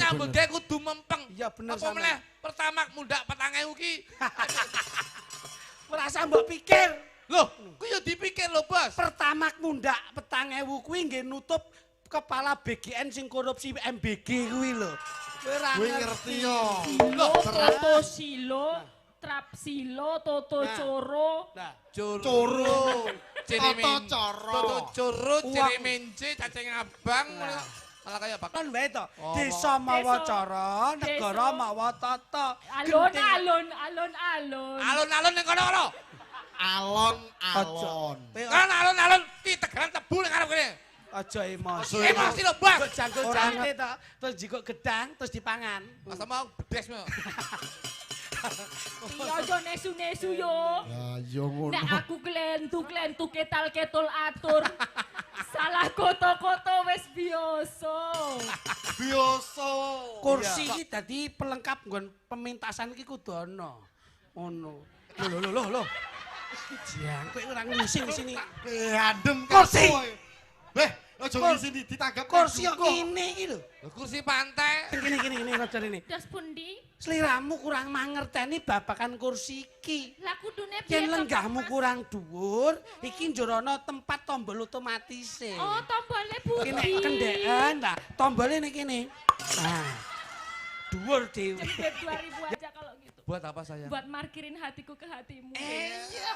Nyambut gawe kudu mempeng. Iya bener Apa meneh pertama mundak 4.000 ki. Merasa mbok pikir. Loh, ku yo dipikir lho, Bos. Pertama mundak 4.000 kuwi nggih nutup kepala BGN sing korupsi MBG kuwi lho. Kowe ngerti yo. Silo, Toto Silo, Trap Silo, Toto Coro. Nah, Coro. Cirimen. Toto coro. Toto coro, cirimenci, cacing abang. Malah kayak apa? kan wae to. Oh, Desa mawa Desa. cara, negara Desa. mawa tata. Alon-alon. Alun-alun ning kono. Alon-alon. Kan alun-alun ki tegalan tebu ning arep kene. Aja emosi. Emosi lho, Bos. Kok jangkul jangkul to, terus jikok gedang, terus dipangan. Masa mau bedes mo. Iya aja nesu-nesu yo. Ya yo ngono. Nek aku klentu ketal-ketol atur. Salah koto-koto wis biasa. Biasa. Kursi iki dadi pelengkap nggon pementasan iki kudu ana. Ngono. Loh. Jang, kowe ora ngising sini. Adem Kursi. Aja ngisi ditangkap. Kursi kok ngene iki lho. Kursi pantai. Gini Roger ini. Das pundi? Sliramu kurang mangerteni babakan kursi iki. Lah kudune piye? Yen to, lenggahmu Mas? kurang dhuwur, iki njorono tempat tombol otomatis e. Oh, tombole budi. Kene kendeken, lah tombole ning kene. Nah. Dhuwur dhewe. Cepet 2000 aja kalau gitu. Buat apa sayang? Buat markirin hatiku ke hatimu. Iya.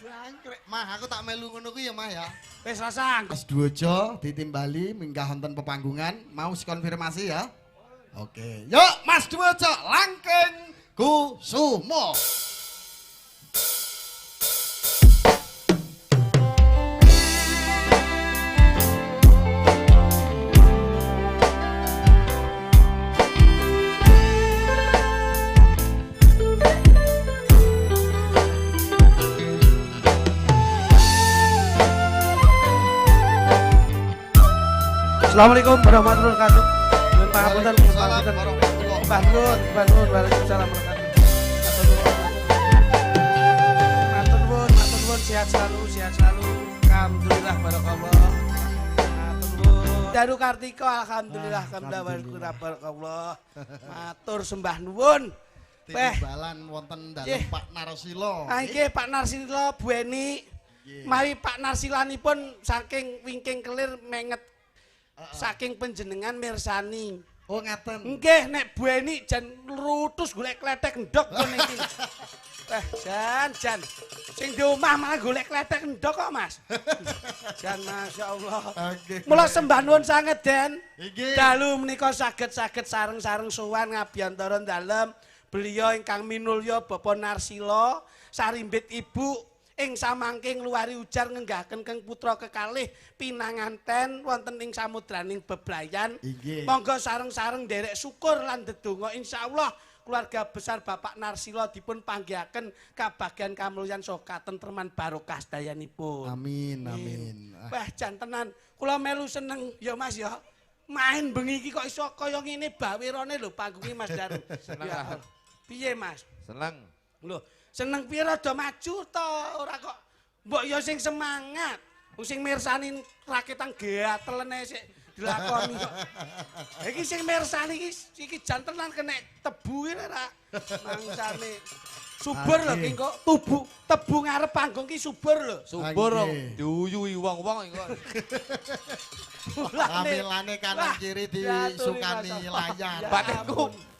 Jangkrik. Mah aku tak melu ngono kuwi ya Mah ya. Wis rasang. Mas Duojo ditimbali minggah wonten pepanggungan, mau konfirmasi ya. Oke. Yuk Mas Duojo langkeng kusumo. Assalamualaikum warahmatullahi wabarakatuh. Nuwun pangapunten, Waalaikumsalam warahmatullahi Mbah Nuwun, Waalaikumsalam warahmatullahi wabarakatuh. Matur nuwun, sehat selalu. Alhamdulillah barakallah. Matur nuwun. Daru Kartika, alhamdulillah, barakallah. Matur sembah nuwun. Timbalan wonten dalem Pak Narsila. Nggih Pak Narsila bueni. Mari Pak Narsilanipun saking wingking kelir menget saking panjenengan mirsani. Oh ngaten. Nggih nek bueni jan lutus golek kletek ndok kene iki. Jan. Sing di omah malah golek kletek ndok kok, Mas. Jan masyaallah. Nggih. Mula sembah nuwun sanget, Den. Nggih. Dalu menika saged-saged sareng-sareng sowan ngabiyantara dalem beliau ingkang minulya Bapak Narsila sarimbit Ibu ing samangking luari ujar ngenggahaken keng putra kekalih pinanganten wonten ing samudraning bebrayan. Inggih. Monggo sareng-sareng nderek syukur lan ndedonga insyaallah keluarga besar Bapak Narsila dipun panggihaken kabagyan kamulyan saha katentreman barokah sedayanipun. Amin. Wah jan tenan kula melu seneng ya Mas ya. Main bengi iki kok iso kaya ngene bawirane lho panggunge Mas Daru. Seneng, Ya. ah. Piye Mas? Seneng. Lho, seneng piye rada maju to, ora kok mbok ya sing semangat. Wong sing mirsani raketan gatelene sik dilakoni kok. Iki sing mirsani iki jan tenan kena tebu iki ora mangsane. Subur lho ki kok tebu ngarep panggung ki subur lho. Subur Nggih. diuyui wong-wong iku. Amilane kanan kiri disukani layar. Ya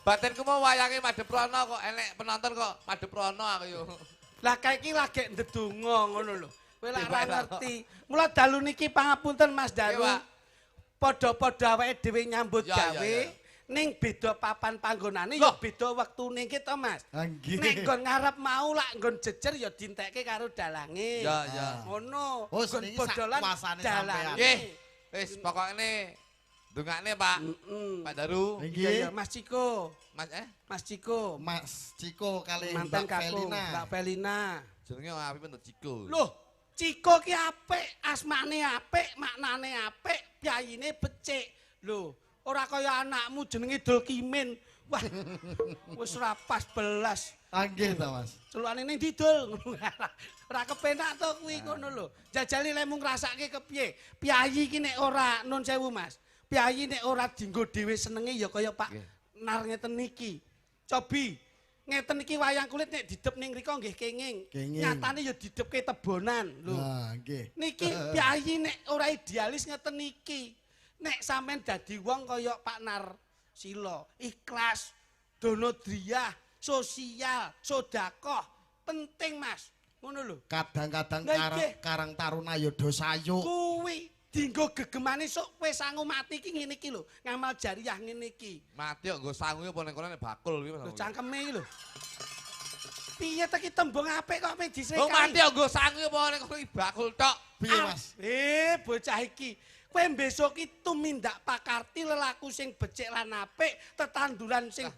Batinku mau wayange madhep rono kok enek penonton kok madhep rono aku yo. Lah kae iki lagi ndedonga ngono lho. Kowe lak ora Iya, Pak. ngerti. Mula dalu niki pangapunten Mas Daru. Iya, Pak. Padha-padha awake dhewe nyambut Ya, gawe ya, ya. ning beda papan panggonane Loh. ya beda wektune ki to Mas. Nggih. Nek nggon ngarep mau lak nggon jejer ya dintekke karo dalange. Ya. Ngono. Oh, Nggon seniki bodolan sakuasane dalange. sampean. Nggih. Wis pokokne ndongakne Pak. Pak Daru. Iya Nggih. ya Mas Ciko. Mas Ciko. Mas Ciko kali Mantan Mbak kakung Felina. Mbak Felina. jenenge api bentuk Ciko. Loh, Ciko ki apik, asmane apik, maknane apik, pyayine becik. Loh, ora kaya anakmu jenenge Dulkimin. Wah, wis ora pas belas. Nggih to Mas. Celukane ning didul. Ora kepenak to kuwi ngono lho. Jajali lek mung ngrasake kepiye? Pyayi iki nek ora nun sewu Mas. piyayi nek ora dienggo dhewe senenge ya kaya Pak Nggih. Nar ngeten iki. Cobi ngeten iki wayang kulit nek didep ning rika nggih kenging. Kenging. Nyatane ya didepke tebonan lho. Nah, nggih. Niki piyayi nek ora idealis ngeten iki. Nek sampean dadi wong kaya Pak Nar Sila, ikhlas, donodriyah, sosial, sedekah, penting Mas. Ngono lho. Kadang-kadang Lah, nggih. karang taruna ya do sayuk. Kuwi dienggo gegemane sok kowe sangu mati iki ngene iki lho. Ngamal jariah ngene iki. Mati kok nggo sangu apa ning kono nek bakul iki. Lho cangkeme iki lho. Piye teki tembung apik kok men disekai. Oh mati kok nggo sangu apa ning kono iki bakul tok. Piye, Mas? Bocah iki. Kowe besok iki tumindak pakarti lelaku sing becik lan apik, tetanduran sing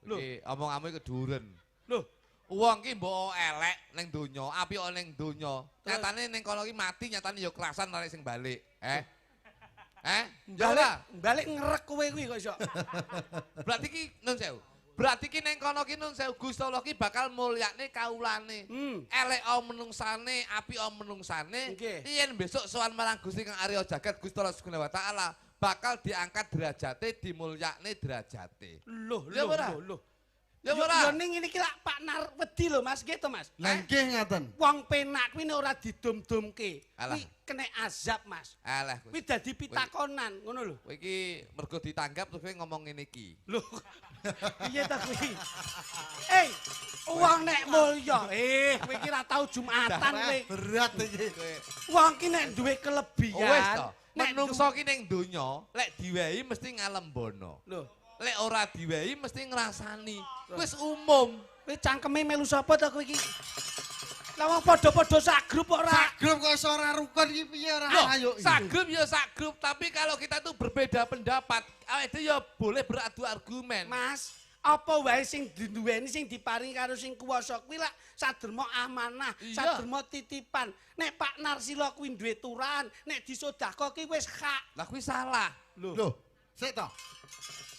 lho, Iki omong-omong keduren. lho. Wong ki mbok elek ning donya, apik ning donya. Nyatane ning kono ki mati, nyatane ya kerasan arek sing balik. Balik ngerek kowe kuwi kok iso. Berarti ki nun sewu. Berarti ki ning kono ki nun sewu Gusti Allah ki bakal mulyakne kaulane. Elek menungsane, apik menungsane. Nggih. Yen besok sowan marang Gusti Kang Arya Jagat Gusti Allah Subhanahu wa taala bakal diangkat derajate, dimulyakne derajate. Loh, Ya ora? loh. Ya Yo ora? ning ngene iki lak Pak Nar wedi lho Mas, nggih to Mas. Lah nggih ngaten. Wong penak kuwi nek ora didum-dumke, Alah. kuwi kena azab Mas. Eleh Kuwi dadi pitakonan, ngono lho. kowe iki mergo ditanggap terus kowe ngomong ngene iki. Lho. Piye ta kuwi? Wong nek mulya, kowe iki ra tau Jumatan kowe. Berat iki. Kowe Wong ki nek duwe wis kelebihan, to. Menungso ki ning donya lek diwehi mesti ngalembono. lho, Lek ora diwehi mesti ngrasani. Wis umum. kowe cangkeme melu sapa ta kowe iki? Lah wong padha-padha sak grup ora. Sagrum kok iso ora rukun iki piye ora Loh, ayo iki. sak grup ya sak grup, tapi kalau kita tuh berbeda pendapat, awake dhewe ya boleh beradu argumen. Mas, apa wae sing diduweni sing diparingi karo sing kuwasa kuwi lak saderma amanah, Iya. saderma titipan. Nek Pak Narsila kuwi duwe turan, nek disedekahke wis hak. Lah kuwi salah. Lho, sik to.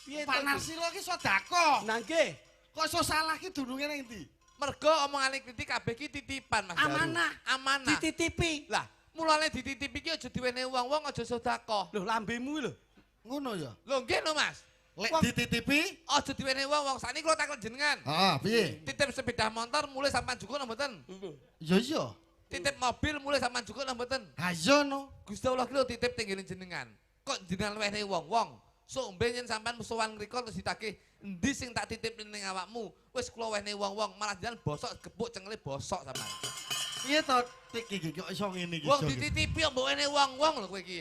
Piye Pak to? Narsila ki sedekah. Nah nggih, Kok iso salah ki dununge ning ndi? Mergo omongane kritik kabeh ki titipan Mas Daru. amanah, Amanah. dititipi. Lah, mulane dititipi ki aja diwenehi wong-wong aja sedekah. Lho lambemu lho. Ngono ya. Lho nggih no Mas. Lek Wong- dititipi, Aja diwenehi wong-wong. Sakniki kula takon jenengan. piye? Titip sepeda motor mulai sampean cukup napa mboten? Ya iya. Titip mobil mulai sampean cukup napa mboten? Ha iya no. Gusti Allah ki lho titip tenggene jenengan. Kok jenengan wenehi wong-wong? Sok mben yen sampean musuhan ngriko terus ditagih endi sing tak titip ning awakmu? Wis kula wenehi wong-wong, malah jenengan bosok gebuk cengele bosok sampean. Piye to iki kok iso ngene iki. Wong Jok? dititipi mbok wenehi wong-wong lho kowe iki,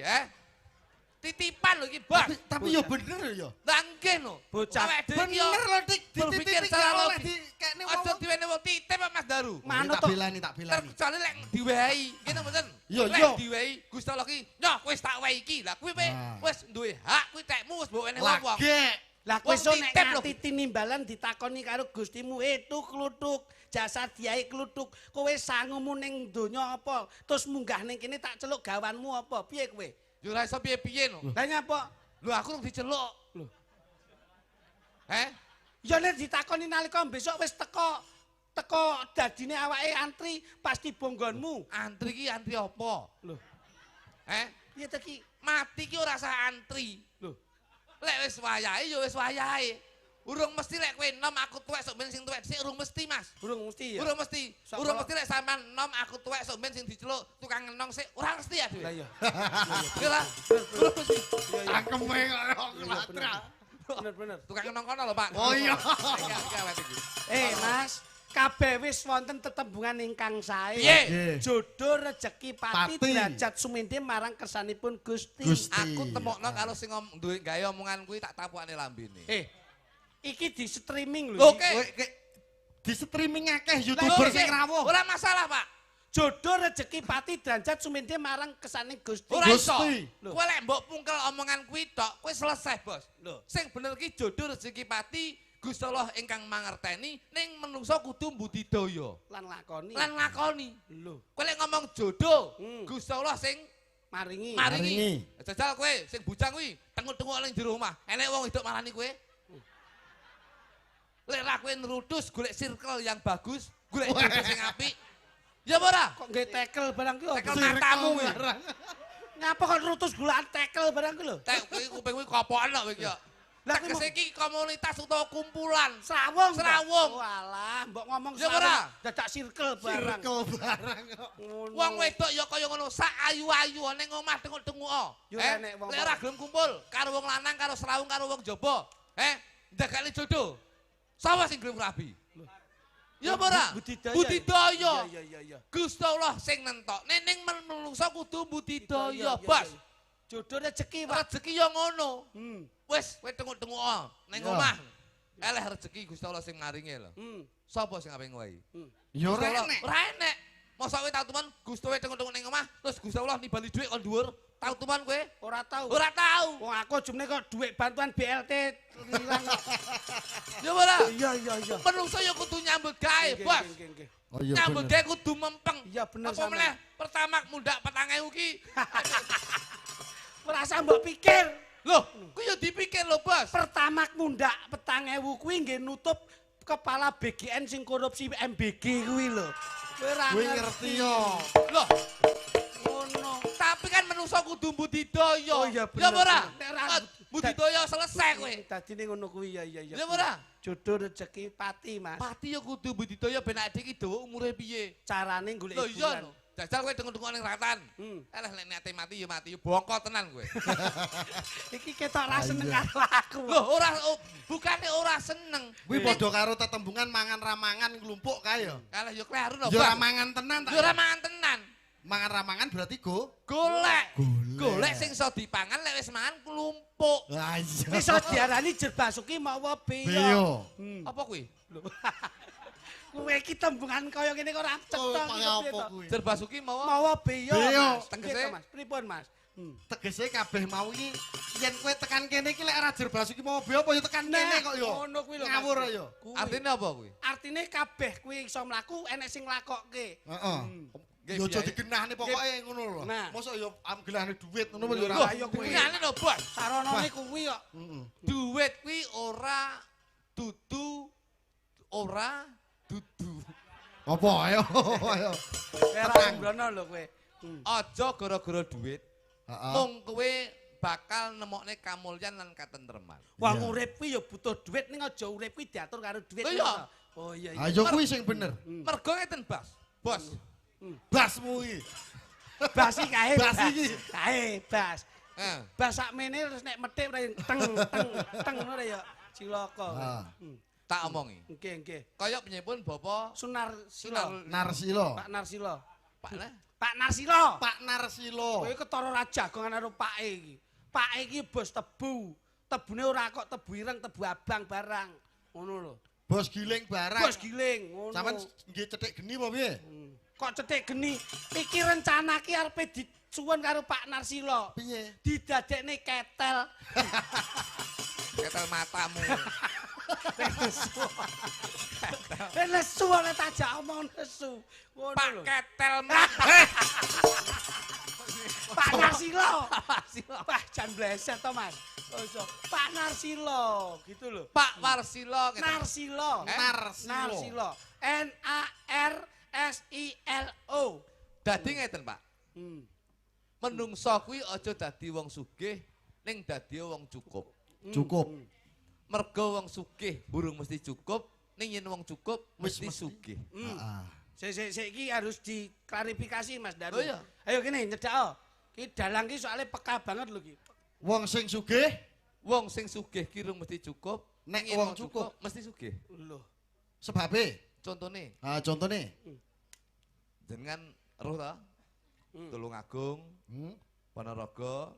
Titipan lho iki, Bos. Tapi ya bener ya. Lah nggih no. Bocah. Awake dhewe iki yo Bener lho dik berpikir dititipi secara karo lek logis. dikekne Aja wong. diwenehi wong titip Mas Daru. Manut tak to. belani, tak belani. Terkecuali lek diwehi, ngene mboten. Iya, Lek iya. diwehi Gusti Allah ki, "Nyoh wis tak wehi iki." Lah kuwi Ah. wis duwe hak, kuwi tekmu wis mbok wenehi wong-wong. Lagi. Lah kowe Wong iso nek titip lho. ngati tinimbalan ditakoni karo Gustimu, "Tu kluthuk, jasa diae kluthuk, kowe sangumu ning donya apa? Terus munggah ning kene tak celuk gawanmu apa? Piye kowe?" Yo ora iso piye-piye no. Lah nyapa? Lho aku rung diceluk. Lho. Ya nek ditakoni nalika besok wis teko dadine awake antri pasti bonggonmu. Antri ki antri apa? Lho, piye ta ki? Mati ki ora usah antri. Lho, Lek wis wayahe ya wis wayahe. Urung mesti lek kowe enom aku tuwek sok ben sing tuwek sik urung mesti Mas. urung mesti ya. Urung mesti. Sok Urung kalau- mesti lek sampean enom aku tuwek sok ben sing diceluk tukang enong sik ora mesti ya Lah dhewe. ya. Iya lah. Urung mesti. Cangkeme kok kelatra. Bener. Tukang enong kono lho, Pak. Oh iya. Iki awet iki. Mas, kabeh wis wonten tetembungan ingkang sae. Piye? Nggih. Jodoh rejeki pati Pati. derajat sumindi marang kersanipun Gusti. Gusti. Aku temokno karo sing duwe gawe omongan kuwi tak tapukane lambene. Iki di streaming lho. Lho, iki. Oke. Kowe di streaming akeh Lho, YouTuber oke. sing rawuh. Ora masalah, Pak. Jodoh rejeki pati derajat sumindi marang kersane Gusti. Ora iso. Gusti. Lho. Kowe lek mbok pungkel omongan kuwi tok, kowe selesai, Bos. Lho. Sing bener ki jodoh rezeki pati Gusti Allah ingkang mangerteni ning menungso kudu budidaya Lan lakoni. lan ngakoni. Lho, Kowe lek ngomong jodoh, Gusti Allah sing maringi. maringi. Jajal kowe sing bujang kuwi tenguk-tenguk ning jero omah. Enek wong hidup marani kowe. Lek ra kowe nrutus golek circle yang bagus, golek jodoh sing apik. Ya apa ora? Kok nggih tekel barang ki Tekel opo? matamu kuwi. Ngapa kok rutus gulaan tekel barang ku lho? Tek kuwi kuping kuwi kopokan kok iki. Lah kuwi Tegese iki komunitas utawa kumpulan. Serawung. Serawung. Walah, mbok ngomong Ya ora? dadak circle barang. Circle barang kok. Ngono. Wong wedok ya kaya ngono, sak ayu-ayu ning omah denguk-denguk. Yo enek wong Lek ora gelem kumpul karo wong lanang, karo serawung, karo wong jaba. Ndakali jodoh. Sapa sing gelem rabi? Ya apa ora? Budidaya. Budidaya. Iya. Gusti Allah sing nentok. Ning menungso kudu budidaya, Bos. Jodoh rezeki, Pak. Rezeki ya ngono. Wis. Wis kowe denguk-denguk ning Ya. omah. Eleh rezeki Gusti Allah sing maringi lho. Sapa sing ape ngowahi? Ya Gusti ora Allah, enek. Ora enek. Mosok kowe tau tuman Gusti kowe denguk-denguk ning omah, terus Gusti Allah nibali dhuwit kon dhuwur. Tau tuman kowe? Ora tau. Ora tau. Wong aku jumne kok dhuwit bantuan BLT ilang kok. Ya ora? Iya. Menungso ya kudu nyambut gawe, Bos. Nggih. Oh iya Nyambut bener. gawe kudu mempeng. Iya bener Apa meneh pertama mundak 4.000 ki. Merasa mbok pikir. Loh, kuwi ya dipikir lho, Bos. Pertama mundak 4.000 kuwi nggih nutup kepala BGN sing korupsi MBG kuwi lho. Kowe ora Kuwi ngerti yo. Loh, ngono. tapi kan menungso kudu budidaya. Oh iya bener. Ya apa ora? Nek ora Budidaya selesai kowe. Dadine ngono kuwi ya. Ya apa ora? Jodoh rezeki pati, Mas. Pati ya kudu budidaya ben awake iki dawa umure piye. Carane golek Lho iya hiburan. lho. Jajal kowe dengung-dengung ning ratan. Eleh lek niate mati ya bongko tenan kowe. Iki ketok ra seneng Iya. karo aku. Loh, bukane ora seneng. Kuwi padha karo tetembungan mangan ramangan nglumpuk kae yo. Kalah yo kleru lho, Ya ora Bos. mangan tenan ta. Yo ora mangan tenan. Mangan ramangan berarti Golek. Golek. Golek sing iso dipangan lek wis mangan klumpuk. Ah iya. Wis iso diarani jerbasuki mawa beyo. Beyo. Apa kuwi? Kowe iki tembungan kaya ngene kok ora Oh, cetha kaya apa kuwi? Jerbasuki mau Mawa beyo. Beyo. Mas. Tegese? Nggih to, Mas. Pripun, Mas? Tegese kabeh mau iki yen kowe tekan kene iki lek ora jerbasuki mau beyo apa yo tekan kene kok yo. Ngono kuwi lho. Mas. Ngawur yo. Kuwi. artine apa kuwi? Artine kabeh kuwi iso mlaku enek sing nglakokke. Heeh. Nggih, Yo aja biae. digenahne pokoke ngono lho. Nah. Mosok yo amgelane dhuwit ngono yo Loh, ora. ayo kuwi. Ngene lho, Bos. Saranane kuwi kok. Heeh. Duit kuwi ora dudu Apa ayo ayo. Ora ngono lho kowe. aja gara-gara duit. Heeh. Mung kowe bakal nemokne kamulyan lan katentreman. Wong Iya. urip kuwi ya butuh duit ning aja urip kuwi diatur karo duit. Lho iya. Oh iya. Ayo kuwi sing bener. Mergo ngeten, Bos. Basmu iki. Basi kae. Bas iki. Kae bas. Eh, Bas sakmene terus nek methik ora teng ngono ya cilaka. Ah. tak omongi. Nggih. Kaya penyebun Bapak Sunar Silo. Narsilo. Pak Narsilo. Pak Nah. Pak Narsilo. Pak Narsilo. Kowe ketara ra jagongan karo pake iki. Pake iki bos tebu. Tebune ora kok tebu ireng, tebu abang barang. Ngono lho. Bos giling barang. Bos giling ngono. Sampeyan nggih cethik geni apa piye? Kok cetik geni. Iki rencana ki arepe dicuwun karo Pak Narsilo. Piye? Didadekne ketel. Ketel matamu. Nesu oleh tajak omong nesu. Ngono Pak lho. Ketel Pak Narsilo. Narsilo. Wah, jan bleset to, Mas. Oh, iso. Pak Narsilo, gitu loh. Pak Warsilo ngeten. Narsilo. Narsilo. N A R S I L O. Dadi ngeten, Pak. Menungso kuwi aja dadi wong sugih ning dadi wong cukup. Cukup. Mergo wong sugih burung mesti cukup, ning yen wong cukup Wis mesti mesti. sugih. Heeh. Sik iki harus diklarifikasi Mas Daru. Oh iya. Ayo gini nyedak. Ki dalang ki soalnya peka banget lho ki. Wong sing sugih Wong sing sugih kirung mesti cukup, Nek yen wong cukup. mesti sugih. Lho. sebabe. Contone Ah contone. jenengan roh ta? Tulungagung, Hmm. Ponorogo,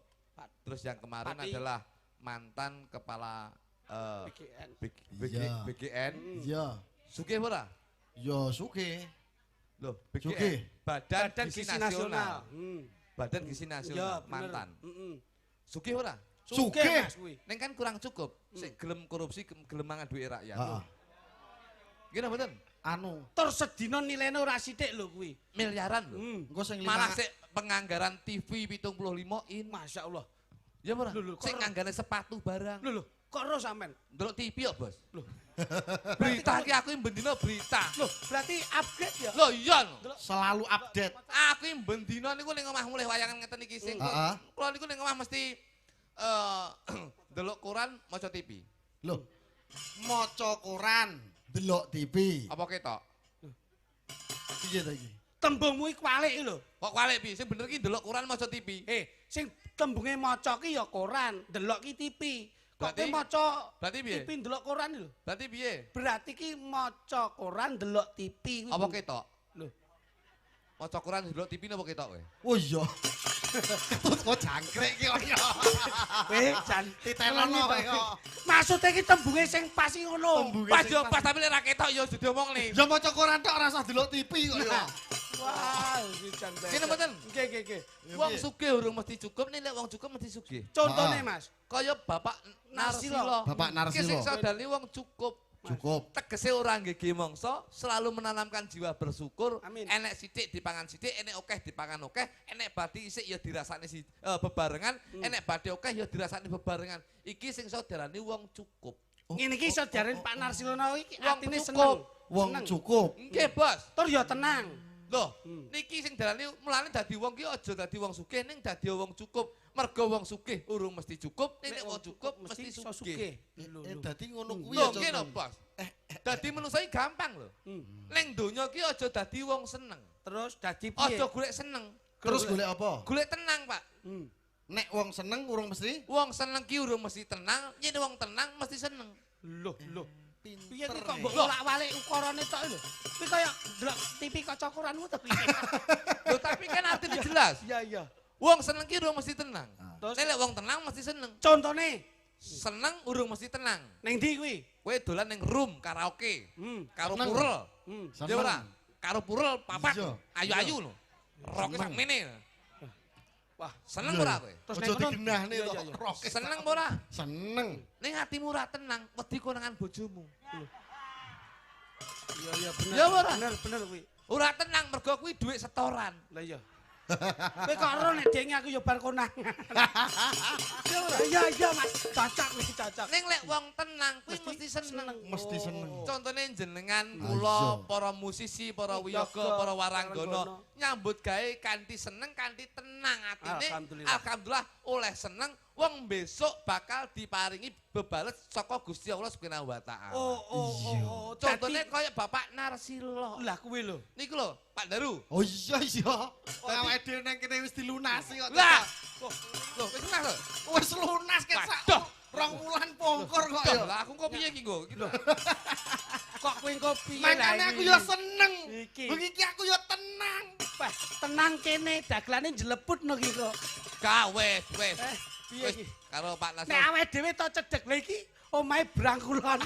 terus yang kemarin Pati. adalah mantan kepala BGN. Iya. BGN. Iya. Sugih ora? Yo sugih. Loh, Sugih. BGN. Badan Badan Gizi Gizi Nasional. Nasional. Badan Gizi Iya, Nasional bener. mantan. Heeh. Sugih ora? Sugih. Mas kuwi. Neng kan kurang cukup. Sik gelem korupsi, gelem mangan duit rakyat. Heeh. Gini mboten? Anu, Tur sedina nilainya ora sithik lho kuwi. Miliaran lho. engko sing Malah sik penganggaran TV 75 in. Masya Allah. Ya ora? Lho, lho, kok Sik ora? nganggane sepatu barang. Lho lho, Kok ro sampean? Ndelok TV kok, Bos. Loh. Berita iki aku bendina berita. Loh, berarti upgrade ya? Lho iya lho. Selalu update. Aku bendina niku ning omah mulih wayangan ngeten iki sing. Heeh. Kula niku ning omah mesti ndelok koran maca TV. Loh. Maca koran, delok TV. Apa ketok? Piye ta iki? Tembungmu iki kwalik lho. Kok kwalik piye? Sing bener ki ndelok koran maca TV. Sing tembunge maca ki ya koran, delok ki TV. Kok Berarti- kowe maca berarti piye? TV delok koran lho. Berarti piye? Berarti ki maca koran delok TV kuwi. Apa ketok? Lho. Maca koran ndelok TV napa ketok kowe? Oh iya. Kok jangkrik ki kok ya. Kowe jan Titelono kowe kok. Maksudnya ki tembunge sing pas iki ngono. Tembunge Pas sing yo pas tapi lek ra ketok yo aja diomongne. Ya maca koran tok ora usah delok TV kok ya. Wah, iki jan. Kene mboten? Nggih, nggih, nggih. Wong sugih urung mesti cukup, nek lek wong cukup mesti sugih. Contone, Mas. Kaya Bapak Narsilo. Bapak Narsilo. Ki sing sadali wong cukup. Cukup. Tegese ora nggege mangsa, selalu menanamkan jiwa bersyukur. Amin. Enek sithik dipangan sithik, enek akeh dipangan akeh, enek bathi isik ya dirasani bebarengan, enek bathi akeh ya dirasani bebarengan. Iki sing iso diarani wong cukup. Ngene iki iso diarani Pak Narsilono iki Wong atine cukup. seneng. Wong Seneng. cukup. Nggih, Bos. Tur ya tenang. Loh, niki sing diarani mulane dadi wong ki aja dadi wong sugih ning dadi wong cukup. Mergo wong sugih urung mesti cukup, nek wong cukup mesti iso sugih. Dadi ngono kuwi Lho, ya. nggih lho, Bos. Dadi manusa iki gampang lho. Ning donya ki aja dadi wong seneng. Terus dadi piye? Aja golek seneng. Terus golek apa? Golek tenang, Pak. Nek wong seneng urung mesti Wong seneng ki urung mesti tenang, yen wong tenang mesti seneng. Loh, loh. Piye pinter. iki kok mbok nih. bolak-balik ukurane tok lho. Kuwi kaya delok TV kaca koranmu to piye? Lho tapi kan artinya jelas. Iya, iya. Wong seneng ki urung mesti tenang. Terus Nek wong tenang mesti seneng. contone Seneng urung mesti tenang. ning ndi kuwi? Kowe dolan ning room karaoke karo Seneng. purel. Seneng. Ya ora? Karo purel papat. Iya. Ayu-ayu lho. Roke sak mene. Wah, Seneng Iya. ora kowe? terus Aja ning kono digenahne Iya, to iya, iya. roke. Seneng apa ora? Seneng. Ning atimu ora tenang, wedi konangan bojomu. Iya, iya bener. Ya ora? Bener, bener kuwi. Ora tenang mergo kuwi dhuwit setoran. Lah iya. Kowe kok ero nek denge aku ya bar konangan. Ya ora? Iya, iya Mas. Cocok kuwi cocok. Ning lek wong tenang kuwi mesti seneng. Mesti seneng. Contone jenengan iya. kula para musisi, para wiyaga, Wiyaga, para waranggana waranggana. nyambut gawe kanthi seneng, kanthi tenang atine. Alhamdulillah. Alhamdulillah oleh seneng wong besok bakal diparingi bebales saka Gusti Allah Subhanahu wa taala. Oh. Contone kaya Bapak Narsilo. Lah kuwi lho. Niku lho, Pak Daru. Oh iya iya. Awake dhewe nang kene wis dilunasi kok. Lah, lho wis lunas lho. Wis lunas ket sak. Waduh. 2 wulan pongkor kok Duh, ya. lah aku kok piye iki nggo? Gitu. Kok kowe engko piye Makane aku ya seneng. Iki. Bengi iki aku ya tenang. Wah, tenang kene dagelane jeleputno iki kok. Ka wis. Piye Wis iki? karo Pak Nek Narsilo. awake dhewe to cedhek lha iki omahe brangkulan.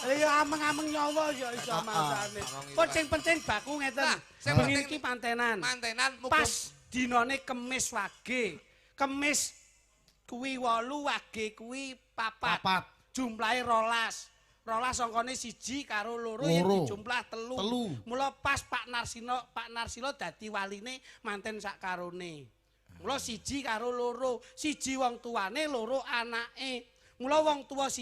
Lah ya ameng-ameng nyawa ya iso masane. ameng iki, Kok Pak. sing penting baku ngeten. Nah, sing Bengi penting- iki pantenan. Mantenan muga Pas dinane Kemis wage. Kemis kuwi 8 wage kuwi 4. Papat. Jumlahe 12. 12 sangkane 1 karo 2 yen Loro. dijumlah 3. Telu. Mula pas Pak Narsilo dadi waline manten sak karone. Mula 1 karo 2, 1 wong tuane, 2 anake. Mula wong tua 1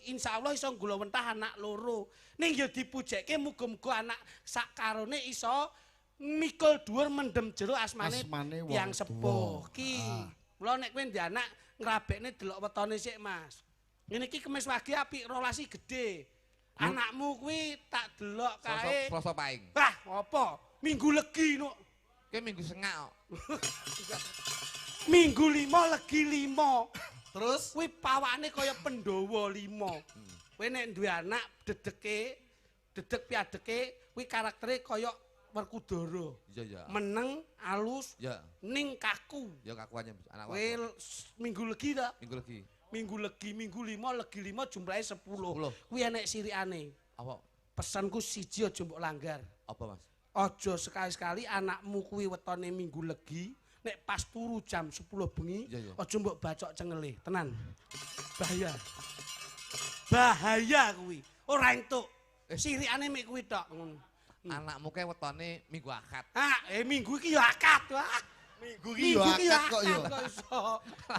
insyaallah iso nggulawentah anak 2. Ning ya dipujekke muga-muga anak sak karone iso mikul dhuwur mendem jero asmane Asmane wong tiyang sepuh tuwa. ki. Mula nek kowe ndek anak ngrabekne delok wetone sik, Mas. Ngene iki Kemis wage apik rolasi gede. Anakmu kuwi tak delok kae. Selasa paing. Wah, apa? Minggu legi no. Ki minggu sengak kok. Minggu 5 legi 5. Terus Kuwi pawakane kaya Pandhawa 5. Kowe nek duwe anak dedek piadeke kuwi karaktere kaya Werkudara. Iya. Meneng, alus, Ya, ning kaku. ya kakuannya anak Kowe wae. minggu legi ta? Minggu lagi. Minggu legi, minggu 5, legi 5 jumlahe 10. 10. Kuwi enek sirikane. Apa? Pesanku 1 aja mbok langgar. Apa, Mas? Aja sekali-sekali anakmu kuwi wetone minggu legi, nek pas turu jam 10 bengi, Iya, iya. aja mbok bacok cengele, tenan. Bahaya. Bahaya kuwi. Ora entuk. Sirikane mek kuwi tok ngono. Anakmu kae wetone minggu akad. Ah, minggu iki ya akad. Wah. minggu iki yo akad kok yo. Kok iso.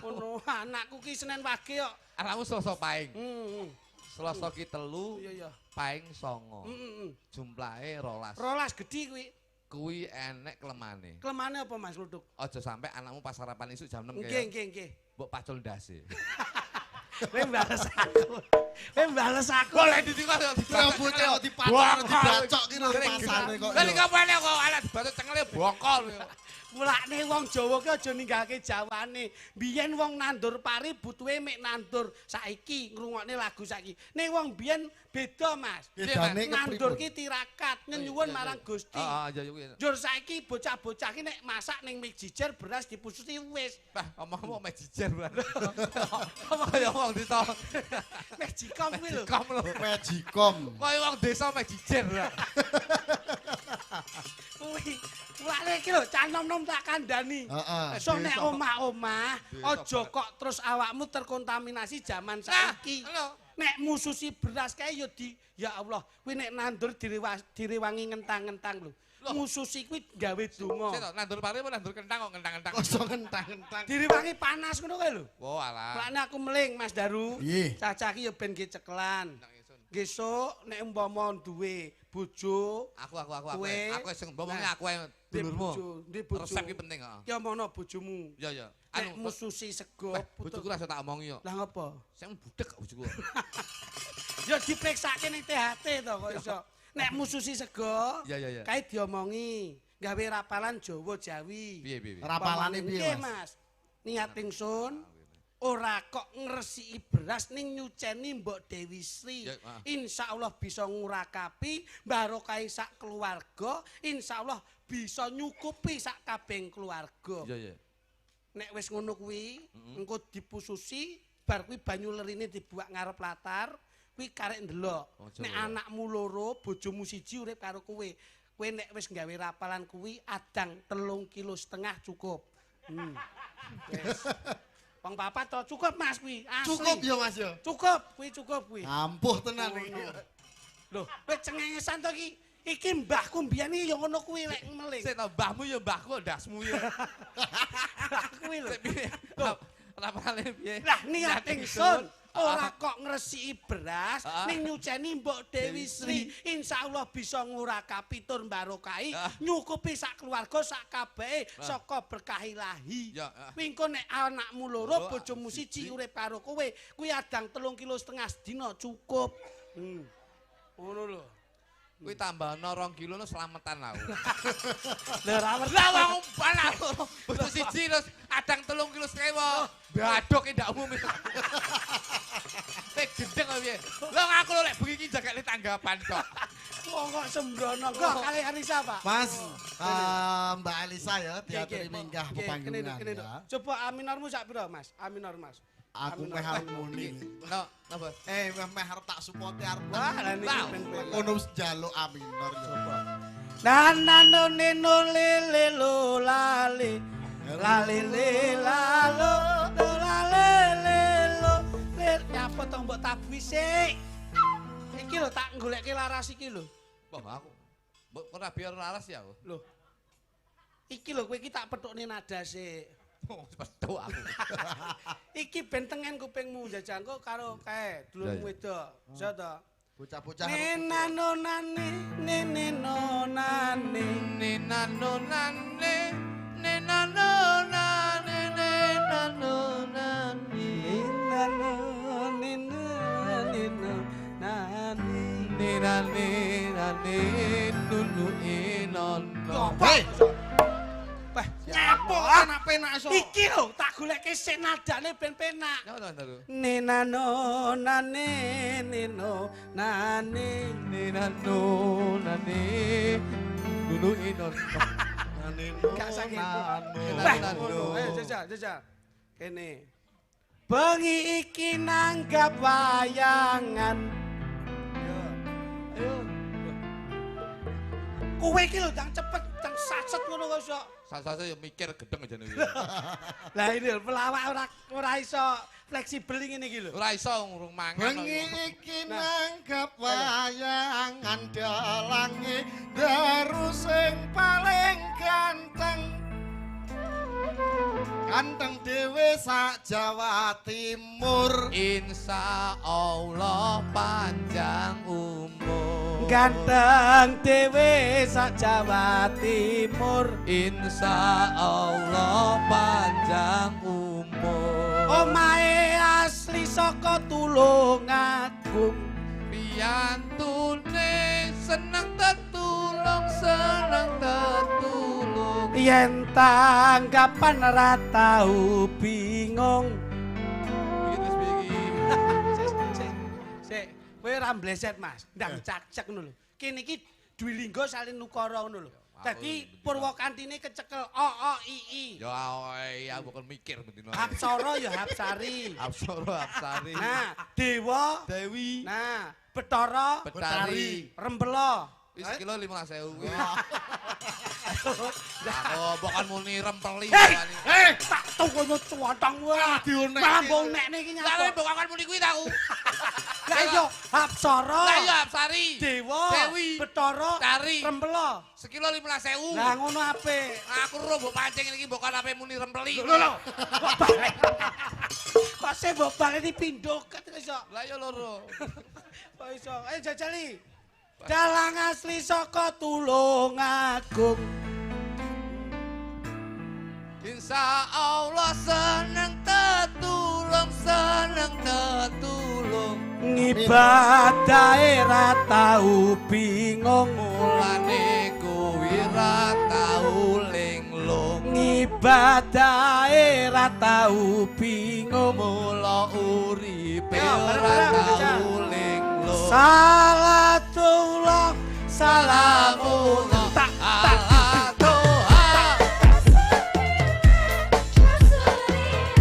Ngono, anakku ki Senin wage kok Anakmu Selasa paing. Selasa ki 3, Iya iya. paing 9. Heeh. Jumlahe 12. 12 gedhi kuwi. Kuwi enek kelemane. Kelemane apa Mas Luduk? Aja sampe anakmu pas sarapan isuk jam 6 Nggih kaya. nggih nggih. Mbok pacul ndase. Kowe bales aku. Kowe bales aku. Boleh ditinggal yo Rambutnya kok dipacar, dibacok ki nang pasane kok. Lah iki apane kok anak dibacok cengele bongkol. Mulane wong Jawa ki aja ninggalke Jawane. Biyen wong nandur pari butuhe mek nandur saiki ngrungokne lagu saiki. Ning wong biyen beda, Mas. Bedane Nandur kepripun? ki tirakat, nyuwun marang Gusti. Heeh, iya kuwi. Jur saiki bocah-bocah ki nek masak ning mik jijer beras dipusuti wis. Bah, omongmu mek jijer. Kaya wong desa. Magicom kuwi lho. Kom lho. Magicom. Kaya wong desa mek jijer. Kuwi mulane iki lho cah nom-nom tak kandhani. Heeh. So nek Desa. omah-omah Desa aja bareng. kok terus awakmu terkontaminasi zaman saiki. Lho. Nek mususi beras kae ya Allah, kuwi nek nandur direwangi ngentang-ngentang lho. Loh. Mususi kuwi gawe donga. Sik to, nandur pari apa nandur kentang kok kentang-kentang. Kosong kentang-kentang. Direwangi panas ngono kae lho. Oh alah. Mulane aku meling Mas Daru. Piye? Cacah ki ya ben ge ceklan. Kentang isun. Gesuk nek umpama duwe bojo, Aku. Kowe. Aku sing ngomongnya Nah, aku ae duwe dulurmu. bojo, duwe bojo. Resep ki penting heeh. Ya omongno bojomu. Ya ya. Nek mususi sego bojoku rasa tak omongi yo. Lah ngopo? Sing budek kok bojoku. Ya dipriksake ning THT to kok iso. Nek mususi sego, Ya. kae diomongi, gawe rapalan Jawa Jawi. Piye. Rapalane piye, Nggih, Mas? Niat ingsun ora kok ngresiki beras ning nyuceni Mbok Dewi Sri. Ya, Insyaallah bisa ngurakapi barokah sak keluarga, insyaallah bisa nyukupi sak kabeh keluarga. Ya. Nek wis ngono kuwi, engko dipususi, bar kuwi banyu lerine dibuak ngarep latar, kuwi karek ndelok. Oh, Nek Jawa. anakmu loro, bojomu siji urip karo kowe. Kowe nek wis gawe rapalan kuwi adang 3,5 kilo cukup. Wis. Wong papat to cukup Mas kuwi. Asli. Cukup ya Mas ya. Cukup kuwi. Ampuh tenan iki. Lho, kowe cengengesan to iki. Iki mbahku mbiyen iki ya ngono kuwi lek meling. Sik to mbahmu ya mbahku ndasmu ya. Kuwi lho. Sik piye? Rapane piye? Lah niat ingsun ora kok ngresiki beras ning nyuceni Mbok Dewi Sri. Insyaallah bisa ngurakapi tur barokahi, nyukupi sak keluarga sak kabehe saka berkah ilahi. Ya, Kuwi engko nek anakmu loro, bojomu siji urip karo kowe, kuwi adang 3,5 kilo sedina cukup. Ngono lho. Kuwi tambahno 2 kilo no slametan aku. Lah ra Lah wong panas. Bojo siji terus adang 3 kilo sewa. Badok ki ndak umum. Gendeng kok piye? Lah aku lho lek bengi iki jagale tanggapan kok. wong kok sembrono kok kali Anissa, Pak. Mas, Mbak Alisa ya diaturi minggah pepanggungan ya. Coba aminormu sak pira, Mas? Aminor, Mas. Aku meh arep muni. No, napa? Meh arep tak support arep. Wah, lah niki Wow. ben-ben. Ngono wis njaluk aminor coba. Nanano neno lele lo lale. Lale le lalo lo lale le lo. Nyapa to mbok tabuhi sik. Iki lho tak goleki laras iki lho. Wah aku. Mbok ora biar laras ya aku. Lho. Iki lho kowe iki tak petukne nada sik. Oh, petuk aku. Iki bentengen kupingmu jajan kok karo kae dulurmu wedok. Iso to? Bocah-bocah Nenano nane neneno nane. Nenano nane, nenano nane, nenano nane. Nenano neno neno nane. Nenane nane nunu inono. Hei, Wah, nyapo nyapo enak penak iso. iki lho tak goleke sik nadane ben penak. Napa to, Ndaro? Nenano nane neno nane. Nenano nane nunu inono. Gak saking. Nenano. Jajal. Kene. Bengi iki nanggap wayangan. Ayo. Kowe iki lho tang cepet, tang sacet ngono kok iso. Sasa yo mikir gedeng aja nih. Lah ini lho pelawak ora iso fleksibel ngene iki lho. Ora iso ngurung mangan. Bengi iki nanggap wayangan dalange daru sing paling ganteng. Ganteng dhewe sak Jawa Timur. Insya Allah panjang umur. Ganteng dhewe sak Jawa Timur. Insya Allah panjang umur. Omahe asli saka Tulungagung. Piyantune seneng tetulung, seneng tetulung. Yen tanggapan ora tau bingung. Iki Sik, kowe ora mbleset Mas, ndang cak-cak ngono lho. Kene iki Dwilingga salin Nukara ngono lho. Dadi Purwakantine kecekel i. Ya ya bukan mikir bendino. Hapsara ya Hapsari. Apsara Apsari. Nah, Dewa, Dewi. nah, Betara, Betari. Rembela. Wis kilo 15.000 kuwi. Aku bukan muni rempeli. Tak tukono cuwatang wae. Dionek. Malah mbok nekne iki Lah nyapa. bukan muni kuwi ta aku. Lah iya Hapsara. Lah iya Apsari. Dewa, Dewi. Betara, Betari. Rembela. Sekilo 15.000. Lah ngono apik. Aku ro mbok pancing iki bukan ape muni rempeli. Lho. Kok se mbok baleni pindho ket iso. Lah ya loro. Kok iso. Ayo jajali. Dalang asli saka Tulungagung. Insya Allah seneng tetulung, seneng tetulung. Ngibadahe ra tau bingung. Mulane kuwi ra tau linglung. Ngibadahe ra tau bingung. Mula uripe Yo, ora bareng-bareng, tau linglung. Salatullah salamullah tak Allah Tuhan.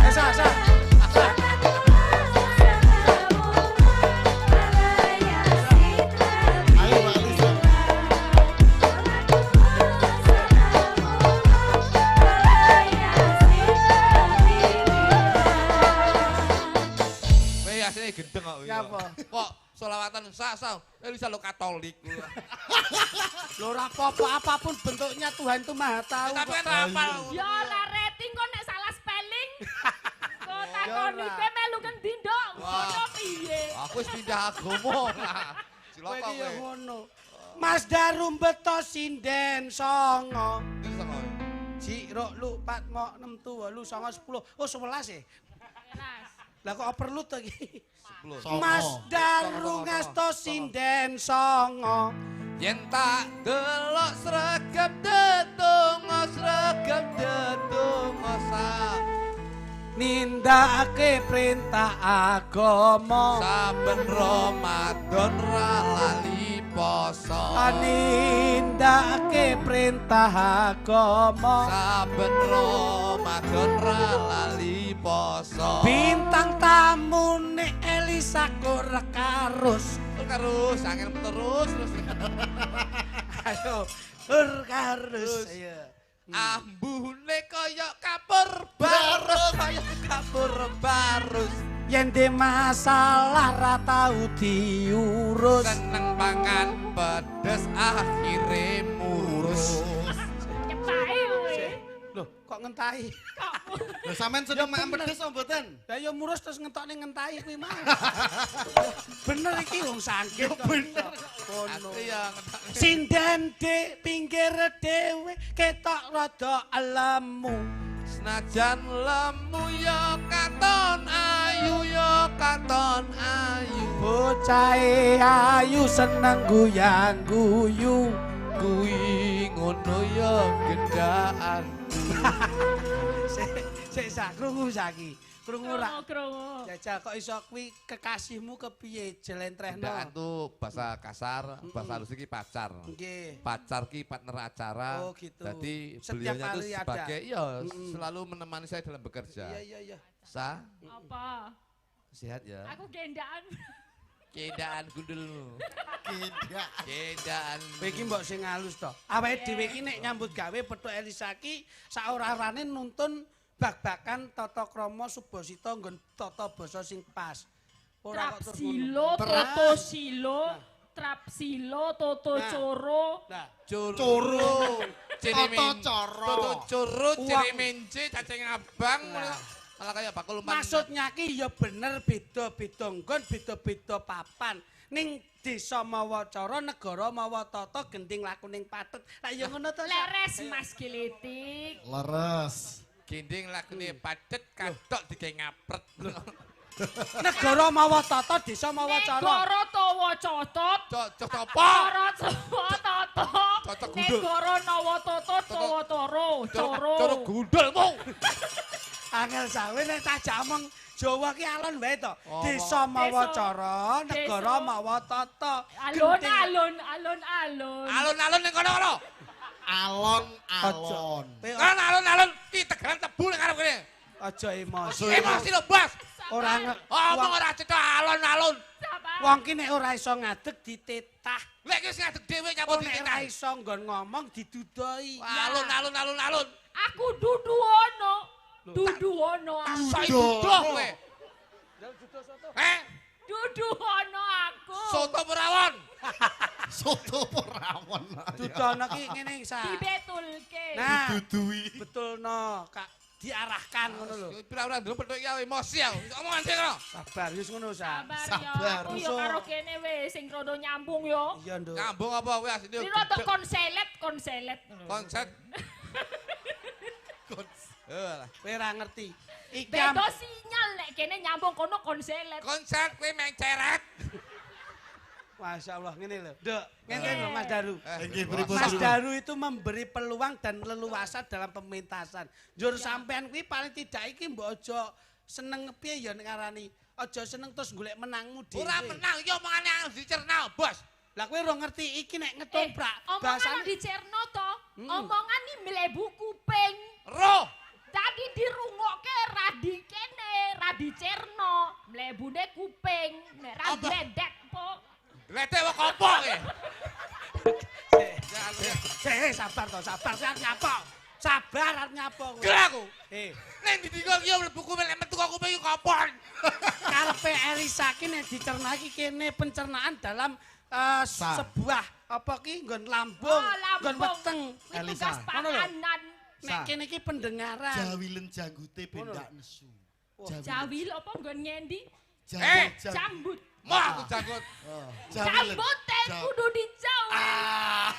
Sa. Ayo Mbak Lisa. Kowe asline gendeng kok. Ngapa? Kok selawatan sa bisa lo Katolik. Lho ora apa-apa apapun bentuknya Tuhan itu Maha tahu. Tapi kok. kan rapal. Ya ora rating kok nek salah spelling. Kok takoni ora. kowe melu kendi ndok. Wah. Ngono piye? Aku wis pindah agama lah. Kowe Cilaka iki ya kowe. ngono. Mas Darum beto sinden songo. Iki sapa? Jiro lu 4 mo 6 tu 8 9 10. Oh 11 ya. Kelas. Lah kok perlu to iki? 10. Songo. Mas Darum ngasto sinden songo. Yen tak delok sregep dedonga, sregep dedonga sa. Nindakake perintah agama. Saben Ramadan ra lali poso. Nindakake perintah agama. Saben Ramadan ra lali poso. Bintang tamune Elisa Korkarus. Terus angel terus. Ayo, Korkarus. Ayo. Ambune kaya kapur barus, kaya kapur barus. Yen de masalah ra tau diurus. Seneng pangan pedes akhire murus. Cepake kowe. Loh, kok ngentahi? Lho sampean seneng makan pedes apa mboten? Lah ya murus terus ngentokne ngentahi kuwi mah. Bener iki wong sakit kok. Bener. Aku ya ngetak. Sinden de pinggir dhewe ketok rada alammu. Senajan lemu ya katon ayu, ya katon ayu. Bocahe ayu seneng guyang-guyu. Kuwi ngono ya gendaan. Sik sak krungu saiki. Krungu ra. Krungu. Jajal kok iso kuwi kekasihmu kepiye jelentrehno? Gendaan tuh bahasa kasar, bahasa halus iki pacar. Nggih. Pacar ki partner acara. Oh, gitu. Jadi Setiap beliaunya itu kali ada. sebagai iya Mm-mm. selalu menemani saya dalam bekerja. Iya. Sa, Apa? sehat ya. Aku gendaan. Kedaan gundulmu. Tidak. Kedaan. Kowe iki mbok sing halus to. Awake dhewe iki nek nyambut gawe Petuk Elisa ki sak ora-orane nuntun bak-bakan tata krama subasita nggon tata basa sing pas. Ora kok terus Trapsilo, ngono. toto silo, trapsilo, toto Nah. coro. Nah, Coro. cara. Toto curut, ciri minci, cacing abang. Malah kayak bakul umpan. Maksudnya ki ya bener beda-beda nggon, beda-beda papan. Ning desa mawa cara, negara mawa tata, gending laku ning pathet. Lah ya ngono to. Leres Mas Gilitik. Leres. Gending lakune padet, kadok digawe ngapret. Negara mawa tata, desa mawa cara. Negara tawa cotot. Cocok apa? Cara tawa tata. Cocok gundul. Negara nawa totot, tawa toro. Coro gundulmu. Angel sawe nek tak omong Jawa ki alon wae to. Oh, Desa mawa Desa. cara, negara Desa. mawa tata. Alon-alon. Alun-alun ning kono. Alon-alon. Kan alun-alun ki tegalan tebu ning arep kene. Aja emosi. Emosi lho, Bos. Ora nge- Omong ora cetha alun-alun. Wong ki nek ora iso ngadeg ditetah. Lek wis ngadeg dhewe Oh nyampur nek ora dititah. iso nggon ngomong didudoi. Alun-alun. Aku dudu ono. Dudu ono aku. Sok duduh kowe. Dudu ono aku. Soto perawon. Soto perawon. Dudono ki ngene sa. Dibetulke. Nah, Dudui. betulno, Kak. Diarahkan ngono lho. Pira-pira ndelo petuk ya emosi aku. Omongan sing ngono. Sabar wis ngono sa. Sabar Sabar. ya. Aku yo Iso. karo kene wis sing rada nyambung yo. Iya, Nduk. Nyambung apa kowe asline? Ini rada konselet. Konsep. Kowe ora ngerti. Iki Beda sinyal nek kene nyambung kono konselet. Konsep kowe meng ceret. Masya Allah, ngene lho. Dek, ngene lho Mas Daru. Inggih pripun? Mas Daru itu memberi peluang dan leluasa dalam pementasan. Njur sampean kuwi paling tidak iki mbok aja seneng piye ya nek ngarani. Aja seneng terus golek menangmu dhewe. Ora menang yo omongane harus dicerna, Bos. Lah kowe ora ngerti iki nek ngetoprak Omongan di Cerno to. Omongan ni mlebu kuping. Roh. Tadi dirungokke radi kene, radi Cerno. Mlebune kuping. Nek ra Apa? gledek po. Letek kok opo kowe? Sabar to, sabar arep nyapa. Sabar arep nyapa kowe. Gel aku. Eh, Ning didiko ki yo mlebu kuping nek metu kok kuping iki kopon. karepe Elisa ki nek dicerna iki kene pencernaan dalam sebuah apa ki nggon lambung, nggon weteng. Kuwi Elisa. tugas Ngono lho. panganan. Nek kene iki pendengaran. Jawilen janggute bendak nesu. Jawil apa nggon ngendi? Jambut. Mah aku janggut. Jambute kudu dijawil.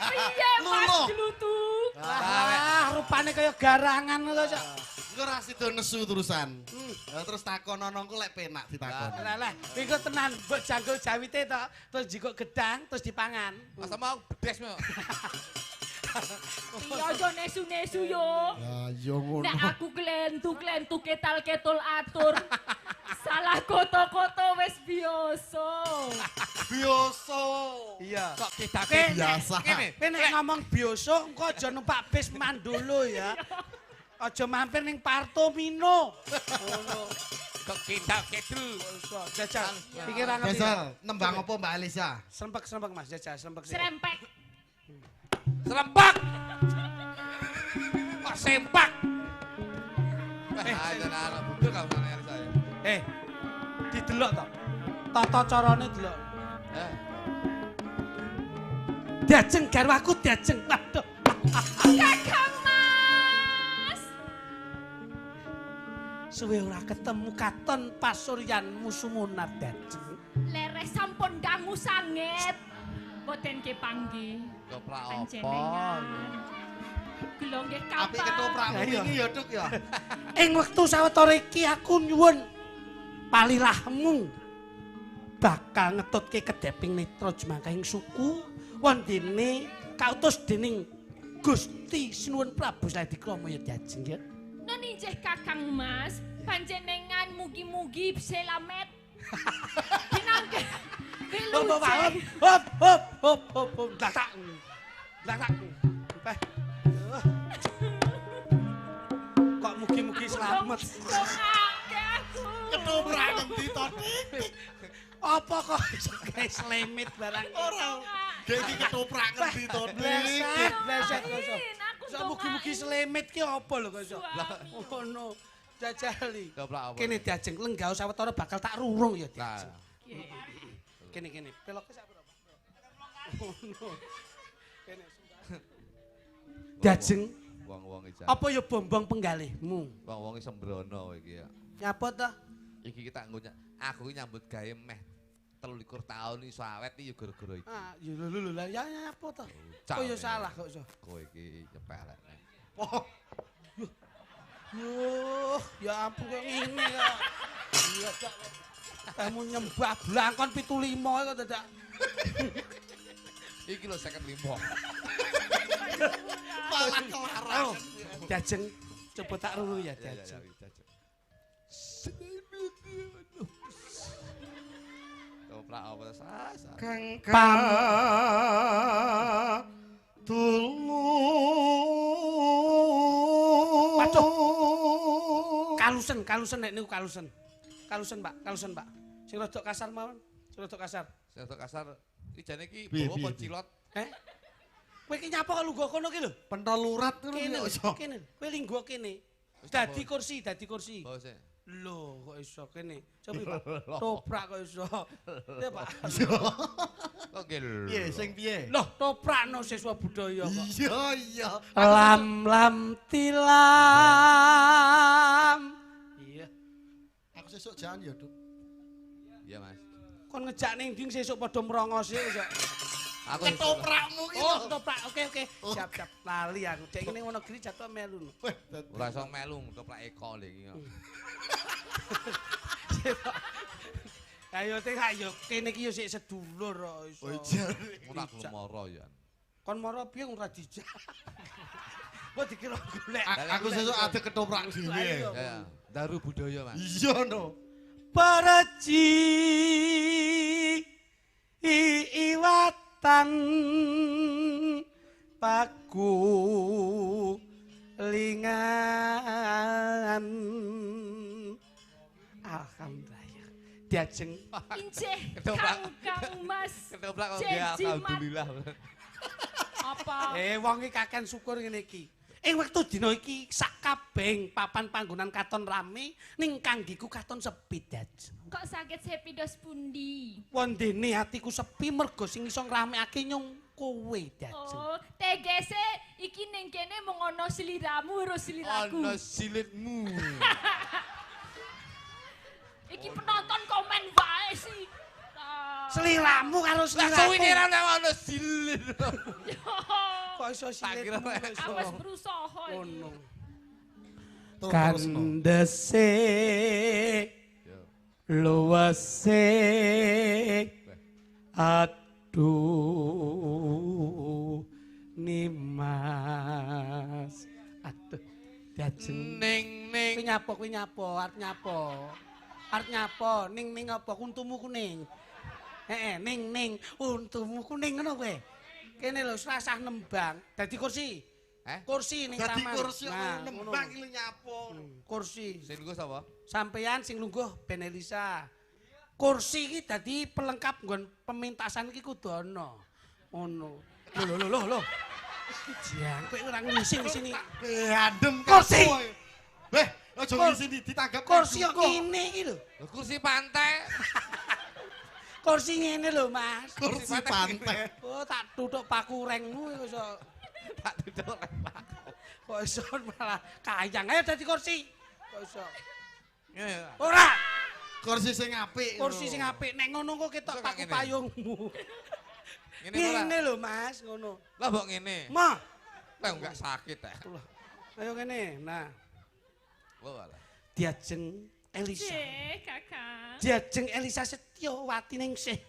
Piye Mas Luluh. Glutuk? Ah, rupane kaya garangan lho, Cak. Engko ra sida nesu terusan. Terus takonono engko lek penak ditakon. Lah, iku tenan mbok janggul jawite to, terus jikok gedang, terus dipangan. Masa mau bedes mo. Iya aja nesu-nesu yo. Ya yo ngono. Nek aku klentu ketal-ketul atur. Salah koto-koto wis biasa. Biasa. Iya. Kok kita Biasa. Ngene. Kowe nek ngomong biasa engko aja numpak bis mandolo ya. Aja mampir ning Partomino. Ngono. Kok kita kedul. Jajal. Pikiran ngerti. Gesel, nembang apa Mbak Elisa? Serempek Mas, jajal serempek. sih. Serempek. Serempak. Kok sempak. Aja anak budek kamu nanya saya. Didelok to. Tata carane delok. Eh. Diajeng garwaku diajeng. Waduh. Kakang Mas. Suwe ora ketemu katon pasuryanmu sumunar diajeng. Lereh sampun dangu sanget. Boten kepanggih. Koprak apa? Panjenengan. Kula nggih Apik kapan. ketoprakmu Lah iya. iki ya, Duk ya. Ing wektu sawetara iki aku nyuwun palilahmu bakal ngetutke kedeping netra jumangkahing suku wondene kautus dening Gusti Sinuwun Prabu Sadikrama ya diajeng ya. Nun injih Kakang Mas, panjenengan mugi-mugi selamet. Pinangke. Wilujeng. Hop. Datak. Kok mugi-mugi selamat. Dongake aku. Ketoprak endi to, Dik? Apa kok iso gawe slemit barang Ora. Dek iki ketoprak endi to, Dik? Bleset Amin, kok. aku Sak mugi-mugi slemit ki apa lho kok iso. Ngono. Jajali. Koprak apa? Kene diajeng lenggah sawetara bakal tak rurung ya Nah. diajeng. Kene. Peloke sak berapa? Ngono. Kene. Dajeng Wong-wong iki. apa ya bombong penggalihmu? Wong-wong sembrono iki ya. Nyapa ta? Iki kita nggo aku iki nyambut gawe meh 23 tahun iso awet iki ya gara-gara iki. Ah, ya lho lah ya apa ta? Cak, Kok ya men. salah kok iso. Kowe iki nyepelek. Oh. Yuh, ya ampun kok ngene kok. Iya, Cak. Kamu nyembah blangkon 75 kok dadak. Iki lho 55. Malah kelarang. Oh, Dajeng coba tak ruru ya, Ya, Dajeng. Toprak apa sasa. Kang Pam. Waduh. Kalusen nek niku kalusen. Kalusen, Pak. Sing rada kasar mawon. Sing rada kasar. Sing rada kasar iki jane iki Piye, bawa piye, poncilot. Kowe iki nyapa kok lungguh kono ki lho? Pentolurat ngono Kene, kok iso. kene. Kowe lingguh kene. Wis Dadi apa? kursi. Bawa sih. Lho, kok iso kene? Coba Pak. Toprak kok iso. Ya, Pak. Kok gel. Piye sing piye? Loh, toprakno siswa budaya kok. Iya. Lam tilam. Iya. Aku sesuk jalan ya, Duk. Iya, Mas. Kon ngejak ning ndi sesuk padha mrongos ya iso. Aku Ketoprakmu ki Oh, lho. toprak. Oke. Siap. Lali aku. Cek ngene Wonogiri jatuh melu. Weh, ora iso melu toprak Eko lho iki. Ayo teh ayo kene iki yo sik sedulur kok iso. Oh, jare. Ora moro ya. Kon moro piye ora dijak. Kok dikira golek. Aku sesuk ade ketoprak dhewe. Ayo. Ya, daru budaya, Mas. Iya no. Paraji iwatan paku lingan. Alhamdulillah. Diajeng Injih Ketoprak. Kang Mas. Ketoprak kok Jejimat. ya alhamdulillah. Apa? wong iki kaken syukur ngene iki. Ing wektu dina iki sak kabeh papan panggonan katon rame ning kanggiku katon sepi Dajeng. Kok sakit sepi dos pundi? Wondene atiku sepi mergo sing iso ngramekake nyung kowe Dajeng. Oh, tegese iki ning kene mung ana sliramu karo sliraku. Ana silitmu. Oh, Iki penonton komen wae sih. Seliramu karo Lah seliraku. suwine ra ana silit. Kok iso Tak kira silitmu iso. Awas berusaha iki. Ono. Terus no. Kandese Yo. luwese aduh nimas. Aduh Dajeng. Ning Kuwi nyapa, arep nyapa. Arep nyapa, ning apa untumu kuning. Ning untumu kuning ngono kowe. Kene lho rasah nembang, dadi kursi. Kursi ning Dadi taman. kursi Nah, nembang iki nyapo. Kursi. sing niku sapa? Sampeyan sing lungguh Ben Elisa. Kursi iki dadi pelengkap nggon pementasan iki kudu ana. Ngono. Lho. Jiang, kowe ora ngising di sini. Adem Kursi. Beh, aja ngisi ditanggap. Kursi kok ngene iki lho. Lho kursi pantai. Kursi ngene lho, Mas. Kursi pantai. Oh, tak tutuk paku rengmu iso. Tak duduk lepak. Kok iso malah kayang. Ayo dadi kursi. Kok iso. Ngene. Ora, Kursi sing apik. kursi sing apik. Nek ngono kok ketok Iso kok paku ngene? payungmu. Ngene ora. Ngene lho, Mas, ngono. Lah mbok ngene. Mah, Lah enggak sakit ta. ayo ngene. Nah, Oh alah. Diajeng Elisa. Kakak. Diajeng Elisa Setyowati ning sih.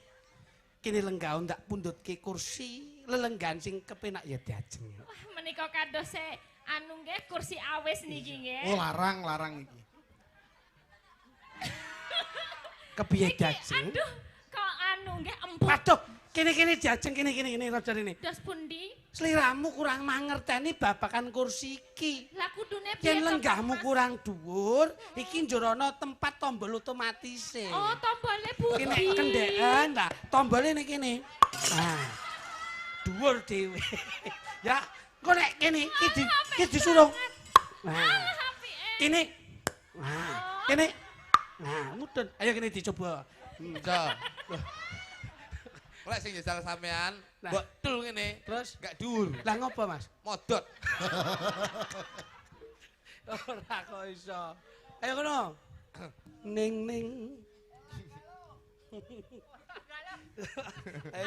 Kene lenggaon ndak pundhutke kursi lelenggan sing kepenak ya diajeng. Wah, menika kados anu nggih kursi awis niki Oh, nggih. larang iki. Kepiye Iki diajeng? aduh, kok anu nggih empuk. Waduh, kene diajeng kene rada rene. Dos pundi? Sliramu kurang mangerteni babakan kursi iki. Lah kudune piye? Yen to, lenggahmu Mas? kurang dhuwur, iki njorono tempat tombol otomatis e. Oh, tombole pundi? Kene kendeken, lah tombole ning kene. Nah. Dhuwur dhewe. Ya, engko nek kene iki disuruh. Nah. Alah apike. Kene. Nah, kene. Nah, mudun. Ayo kene dicoba. Iso. Lek sing jajal sampean, Lah. mbok tul ngene, Terus gak dhuwur, lah ngopo Mas? modot. Ora kok iso. Ayo kono. Ning ning.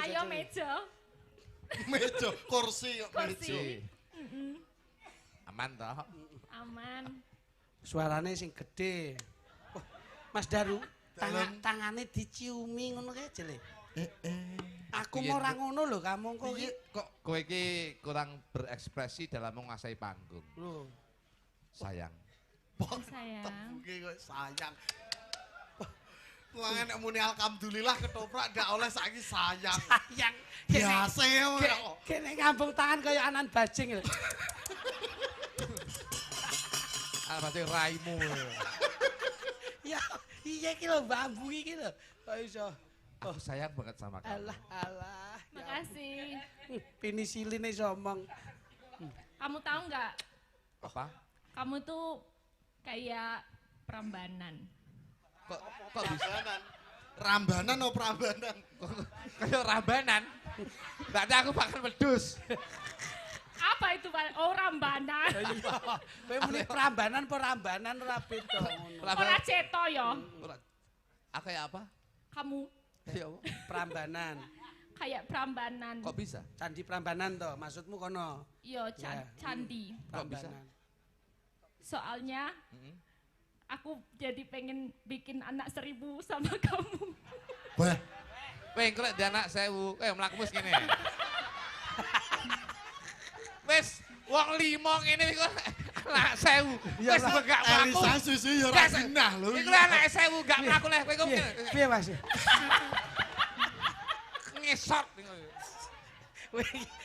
Ayo meja. Meja, kursi kok Kursi. Aman toh? Aman. Suarane sing gede. Oh, Mas Daru, tangane diciumi ngono kae jele. Aku mau ora ngono lho, kamu kok iki. Kok kowe iki kurang berekspresi dalam menguasai panggung. Lho, Sayang. Sayang. Oke kok sayang. Wong enek muni alhamdulillah ketoprak ndak oleh saiki sayang. sayang. Biasa ya. Kene ngambung tangan kaya anan bajing lho. Pasti raimu. Ya, iya iki lho bambu iki lho. Kok iso. Aku sayang banget sama kamu. Alah. Makasih. Penisiline somong. Kamu tahu nggak? Apa? Kamu tuh kayak Prambanan. Kok bisa? Rambanan apa Prambanan? Kayak rambanan. Berarti aku bakal wedus. Apa itu Pak? Oh, Rambanan. Kowe muni Prambanan apa Rambanan ora beda ngono. Ora ceto ya. Aku kayak apa? Kamu Kayak apa? Prambanan. kayak Prambanan. Kok bisa? Candi Prambanan to, maksudmu kono. Yo, Ya. candi. Kok bisa? Prambanan. Soalnya Mm-mm. aku jadi pengen bikin anak 1000 sama kamu. Wah, Weh, engko lek di anak 1000, mlaku wis kene. Wis wong 5 ngene iku anak 1000. Wis gak mlaku. Elisa susu ya ora genah lho. Iku anak 1000 gak mlaku leh kowe kok Piye? Piye Mas? ngesot.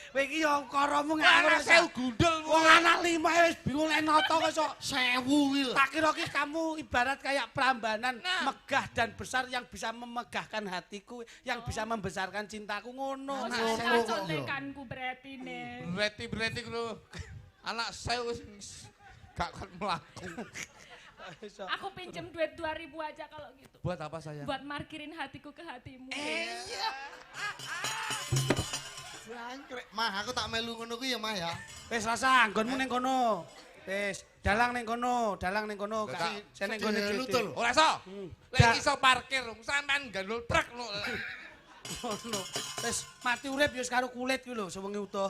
Kowe iki yo karamu Anak ngawur. 1000 gundul. Wong anak 5 wis bingung nek nata kok iso 1000 iki lho. tak kira ki kamu ibarat kayak Prambanan, Nah. megah dan besar yang bisa memegahkan hatiku, yang bisa membesarkan cintaku ngono. Anak Ngono sewu kok. Contekanku berarti nih. Berarti lho. Anak 1000 wis gak kon mlaku. Iso. Aku pinjem duit 2000 aja kalau gitu. Buat apa sayang? Buat markirin hatiku ke hatimu. Jangkrik. Mah, aku tak melu ngono kuwi ya, Mah ya. Wis rasa anggonmu ning kono. Wis, dalang ning kono, dalang ning kono. Lah, Gak sen ning kono Sedih, dhewe. lho. Ora iso. Gak. Lek iso parkir, sampean gandul truk lho. Ngono. Wis mati urip yo karo kulit ku lho, sewengi utuh.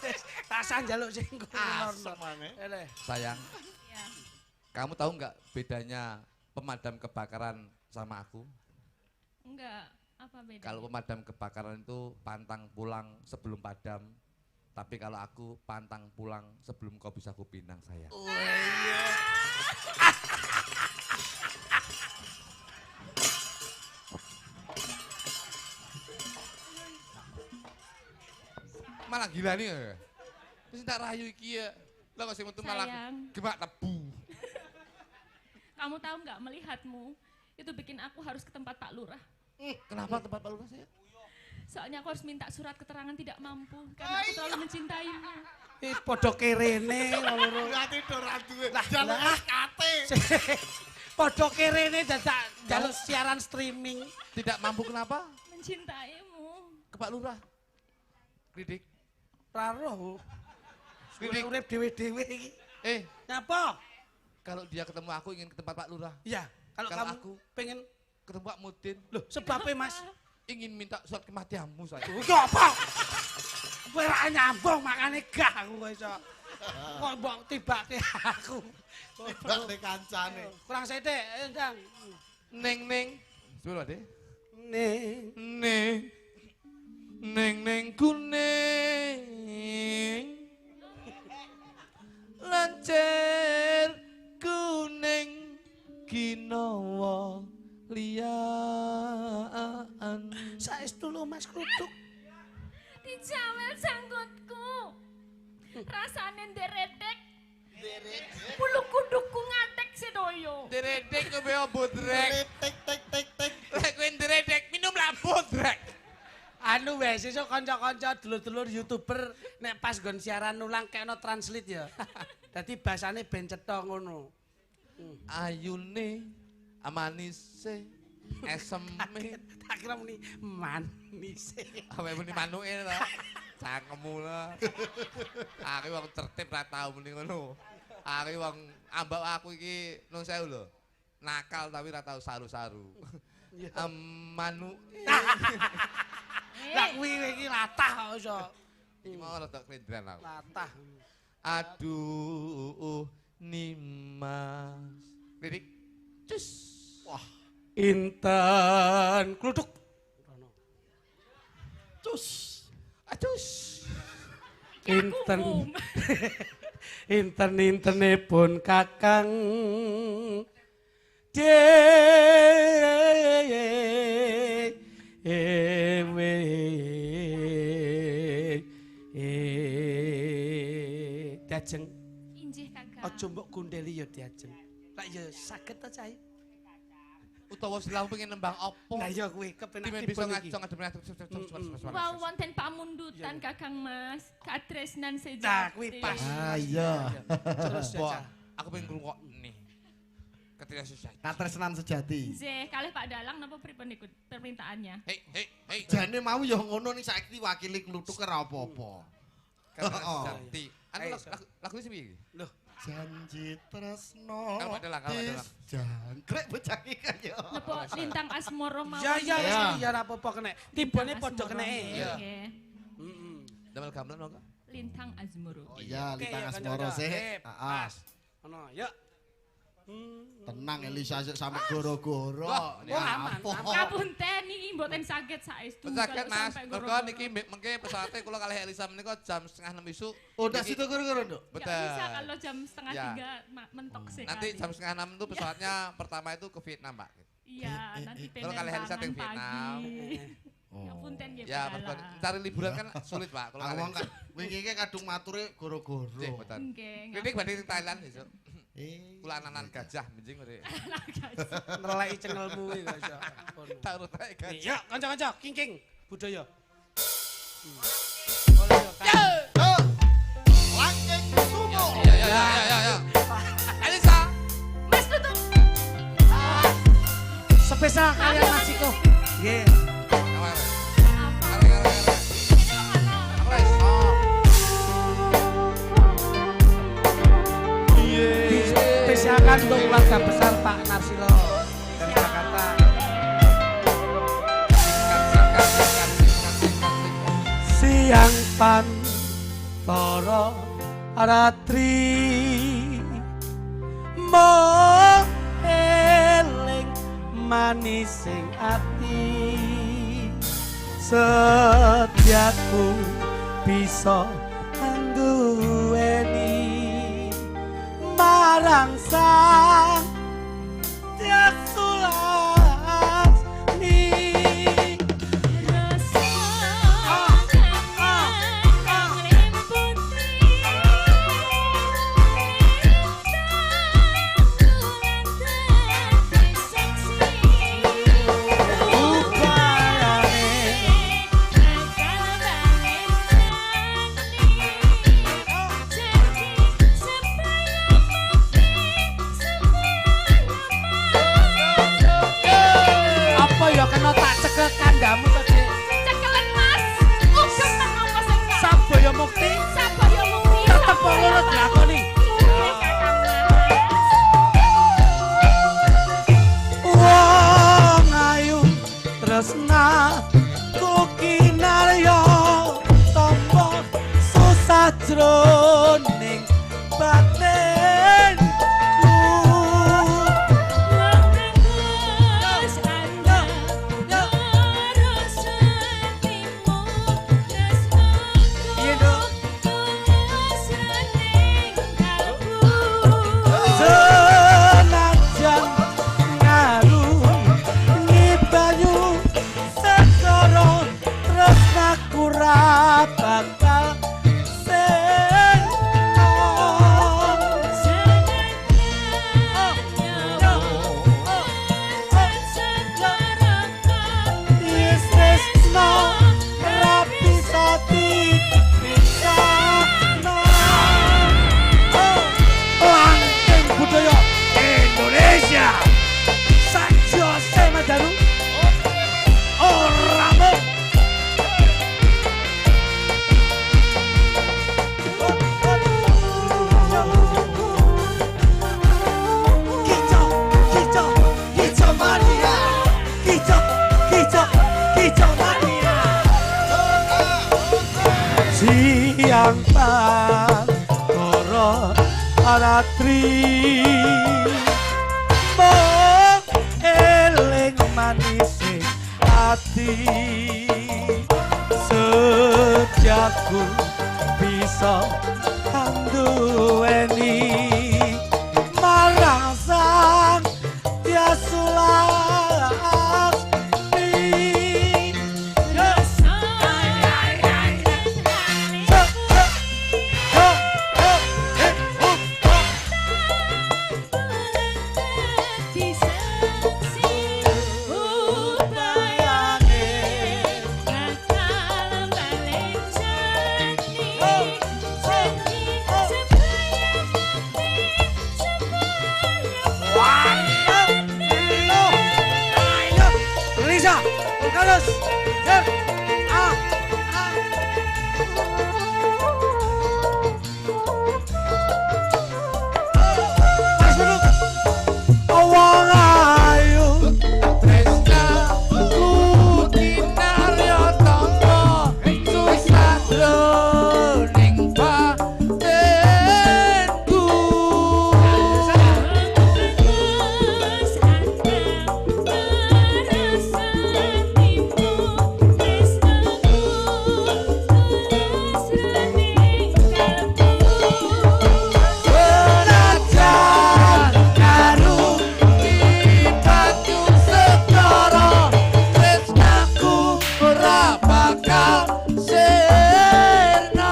Wis, rasa njaluk sing kono. Asem maneh. Sayang, Ya. kamu tahu nggak bedanya pemadam kebakaran sama aku? Enggak, apa beda? Kalau pemadam kebakaran itu pantang pulang sebelum padam. Tapi kalau aku pantang pulang sebelum kau bisa kupinang sayang. Malah gila nih. Terus tak rayu iki ya. Lah kok sing metu malah Sayang. gemak tebu. Kamu tahu nggak melihatmu itu bikin aku harus ke tempat Pak Lurah. Kenapa tempat Pak Lurah saya? Soalnya aku harus minta surat keterangan tidak mampu karena aku terlalu mencintaimu. Padha kerene ngono. Berarti ora duwe. Lah, Jaluk lah. kate. Padha kerene dadak jaluk siaran streaming. Tidak mampu kenapa? Mencintaimu. Ke Pak Lurah. Kritik. Ora roh. Kritik. Urip dhewe-dhewe iki. Napa? Kalau dia ketemu aku ingin ke tempat Pak Lurah. Iya, kalau Kalau kamu aku pengen ketemu Pak Mudin. loh sebabnya Mas. Ingin minta surat kematianmu saya. Yo apa? Kowe ra nyambung makane gak aku kok iso. Kok mbok tibake aku. Tibake kancane. Kurang sithik, Ndang. Neng. Suruh deh. Ning Neng kuning. Lancer kuning kinawa liaan. saestu lho Mas Kruduk. Dijawel sanggutku. Rasane nderedek. Bulu kudukku ngatek sedoyo. Deredek kowe bodrek. Tik tik tik tik. Lek kowe deredek minum lah bodrek. Anu wes sesuk kanca-kanca dulur-dulur YouTuber nek pas nggon siaran ulang kekno translate ya. Dadi basane ben cetha ngono. Ayune amanise Eseme. Tak kira muni manis. Awe muni manuke to. Cangkemmu lho. Aku wong tertib ra tau muni ngono. Aku wong ambak aku iki nung sewu lho. Nakal tapi ra tau saru-saru. Manu. Lah kuwi iki latah kok iso. Iki mau rada klendran aku. Latah. Aduh Nimas. Lirik. Cus. Wah, Inten kluthuk. cus. Acus. Inten. Inten-intenipun Kakang dewe diajeng Injih Kakang. aja mbok gundeli ya diajeng. Lah ya saged ta cah. Utawa silau pengen nembang opo? Lah ya kuwi kepenak Dimen bisa ngajong Wow, wonten pamundutan Kakang Mas, katresnan sejati. Nah, kuwi pas. Ah iya. Terus ya cah. Aku pengen ngrungokne. Ketika susah. Katresnan sejati. Zeh, kalih Pak Dalang napa pripun ikut permintaannya? Hei. Jane mau ya ngono nih saiki wakili kluthuk ora apa-apa. Ketika Oh. sejati. Anu Ayo, lagu ini piye iki? Loh, Janji tresno. Kalau Pak Dalang, kalau Pak Dalang. Jangkrik bocah iki kan ya. Napa lintang asmara mawon? ya Ya. ya ora apa-apa kena. Tibane padha kena. Iya. Nggih. Heeh. Damel gamelan kok? Lintang asmara. Oh iya, Oke, lintang ya, asmara kanca-kanca. sih. Sip, Heeh. pas. Ono, yuk. Tenang Elisa sik sampe goro-goro. Wah, oh, aman, Apa? aman. Kapunten niki mboten saged saestu. Sakit kalau Mas, sampai mergo goro-goro. niki mengke pesawate kula kalih Elisa menika jam 2:30 isuk. Oh, tak Niki- situ goro-goro, Nduk. Nggak bisa Betul. kalau jam setengah Ya. 3 mentok sekali. Nanti jam 5:30 itu pesawatnya pertama itu ke Vietnam, Pak. Iya, nanti Kalau pengen kalih Elisa teng pangan Vietnam. pagi. Oh. Ngapunten nggih Ya, Pak mergo Dalang. cari liburan kan sulit, Pak. Kalau Aku kalih wong kan wingi iki kadung mature goro-goro. Nggih, betul. Nggih, Kritik badhe ning Thailand besok. Eh, Kula ananan gajah menjing ngene. Neleki cengelmu iki kok iso. Tak urut ae gajah. Yuk, kanca-kanca, king budaya. Oleh yo, Kang. Yo. Langking sumo. Ya. Elisa. Mas tutup. Spesial kalian Mas Iko. Nggih. Apa? Apa? Kare. Ini ono. Aku wis. Oh. Spesialkan untuk keluarga besar Pak Narsilo dari Jakarta. Siang pantoro ratri moeling manising ati setiaku bisa angguweni marang sang tiasulas ni Rasa kang limputi. apa ya kena tak cekel kandamu tadi Cekelan Mas. Ugem menapa sing Kak? Sabaya Mukti Sabaya mukti. tetep ngono dilakoni Nggih, Kakang Mas. wong ayu tresna kukinaryo tampa susah jroning batinku Iya, Dok. Senajan ngaru ngibayu Kicau mania. Siang pangkoro aratri mong eling manise ati sejak ku bisa kanduweni marang sang Yasulas Risa, Carlos, Jer, Mas duduk. Awang ayu, Tresnaku kinarya tangga susah jroning batinku. Senajan karo ibaku setara, tresnaku ora bakal sirna.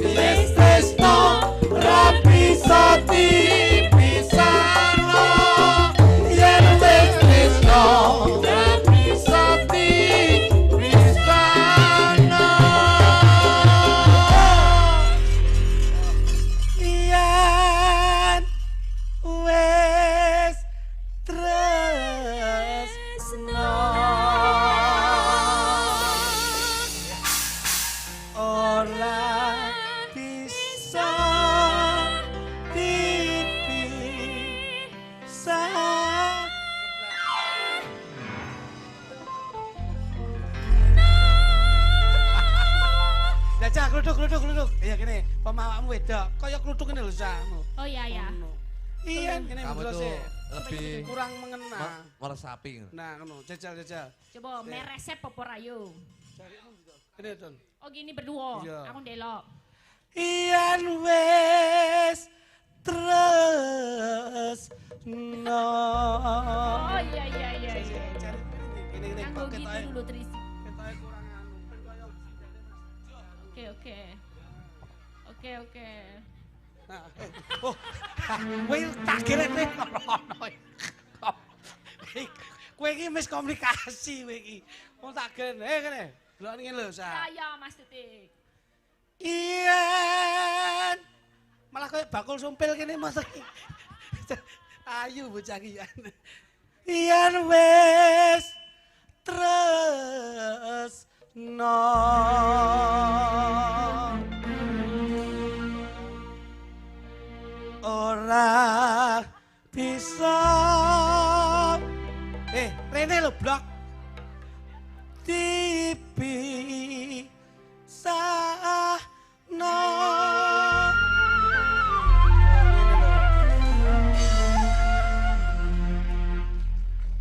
Yes, tresno ora bisa dipisahno. Yen wis tresno ora bisa dipisahno. Yen wis tresno ora bisa dipisah. Jajah kluduk. Iya kene, pemawakmu wedok. Kaya kluduk ngene lho, Samu. Oh iya ya. Iya, kene Kamu mblos tuh lebih kurang mengena. meresapi. Nah, ngono, jajal. Coba meresep apa rayu. Kene, Don. Oh gini berdua. Iya. Aku ndelok. Iyan wis tresno. Oh iya. Kene Aku gitu dulu Trisi. ketoke kurang anu, ben kaya Oke. Nah, oh, kowe tak gelekne ono. Kowe iki miskomunikasi kowe iki. Wong tak gelekne, kene. Delok ngene lho, Sa. Ya Mas Titik. Iyan. Malah koyo bakul sumpil kene Mas. Ayu bocah iki. Iyan wis tresno. Ora bisa. Rene lho blok. Dipisahno.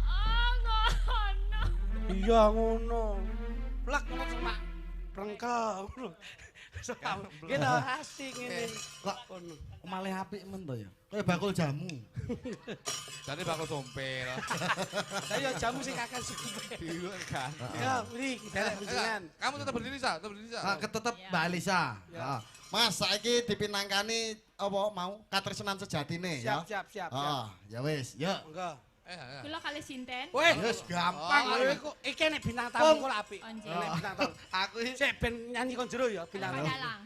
Oh ngono. Iya ngono. Blak ngono cuma rengkel ngono. Gitu asik ngene. Kok Ngono. malih apik men to ya. Kayak bakul jamu. Jadi bakal sompel. Lah ya jamu sing kakek sumpah. Dulu kan. Ya, ini derek kunjungan. Kamu tetap berdiri, Sa. Tetap berdiri, Sa. Tetep Iya. Mbak Alisa. Ya. Heeh. Mas saiki dipinangkani apa mau katresnan sejatine ya. Siap. Heeh, ya wis. Yuk. Monggo. Kula kali sinten. Weh, Wis gampang. Pang Lho. iki nek bintang tamu kok apik. Onje. Nek bintang tamu. Aku iki Sik ben nyanyi kon jero ya bintang tamu. Dalang.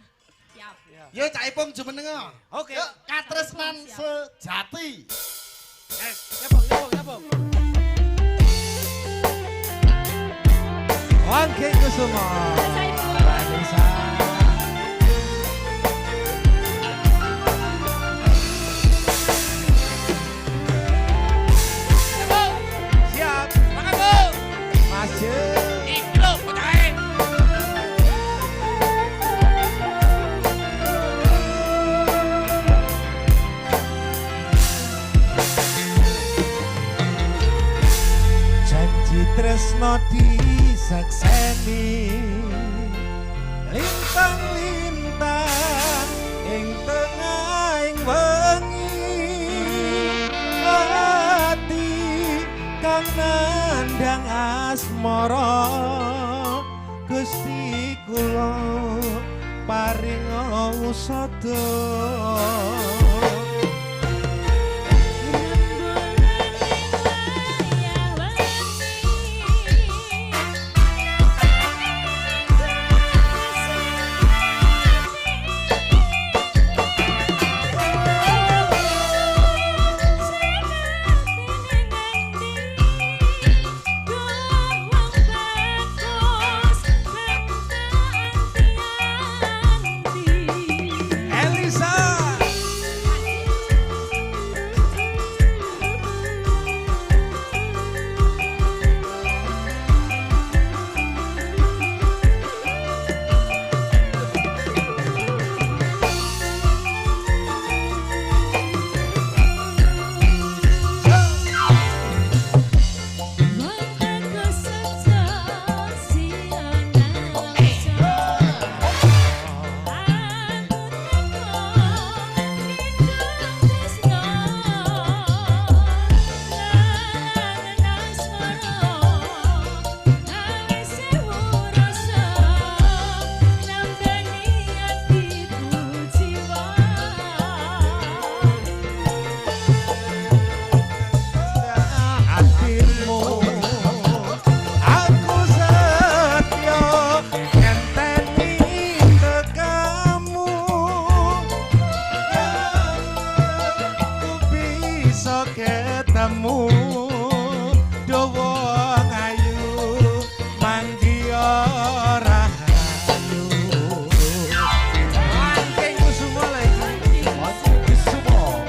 Siap. Ya. yo cah ipung jumenenga. Oke. Yuk katresnan sejati. Yes, nyabong. Wangke Kusuma. Saya Vanessa. tresno disekseni lintang-lintang ing tengahing wengi ati kang nandhang asmara Gusti kula paring usada ketemu dawa ngayu manggi ora ayu Angking Kusumo lagi Kusumo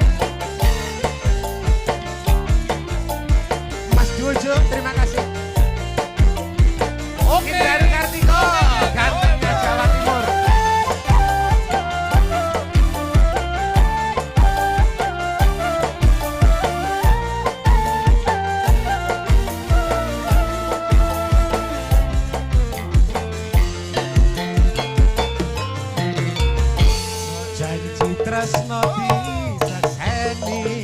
Mas Jojo terima kasih Oke dari Kartiko gantengnya Jawa Timur tresno disekseni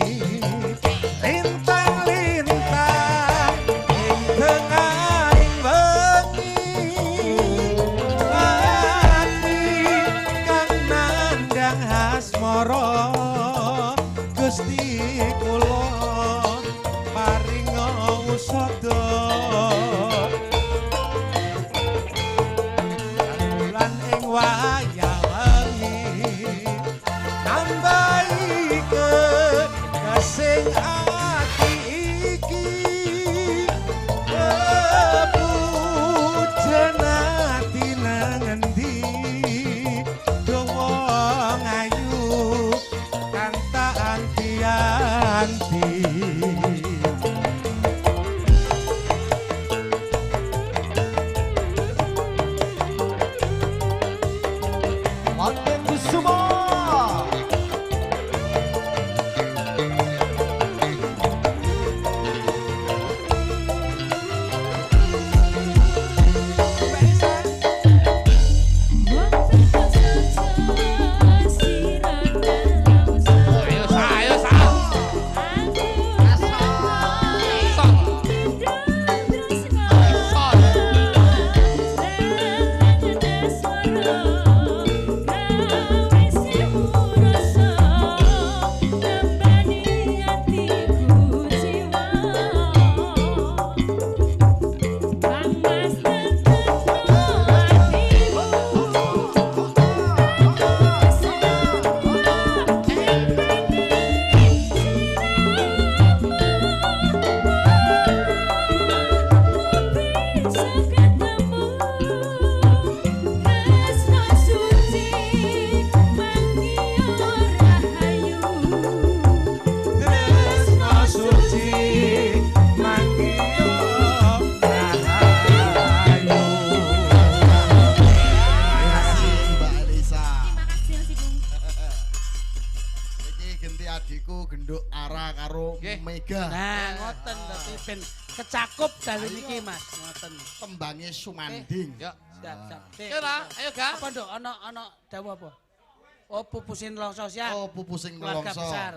lintang-lintang ing tengahing wengi ati kang nandhang asmara Gusti kula paring usada lan ing wayah sing ati iki pujen ati nang endi dawa ngayu kanta anti-anti Angking Kusumo adikku genduk Ara karo Mega. Nah, ngoten dadi ben kecakup dalu niki Mas. Ngoten. Tembange Sumanding. Yuk. Siap. Ayo lah, ayo Kak. Apa Nduk? Ana dawuh apa? Oh, pupusin longso siap. Oh, pupusing Keluarga nelongso. besar.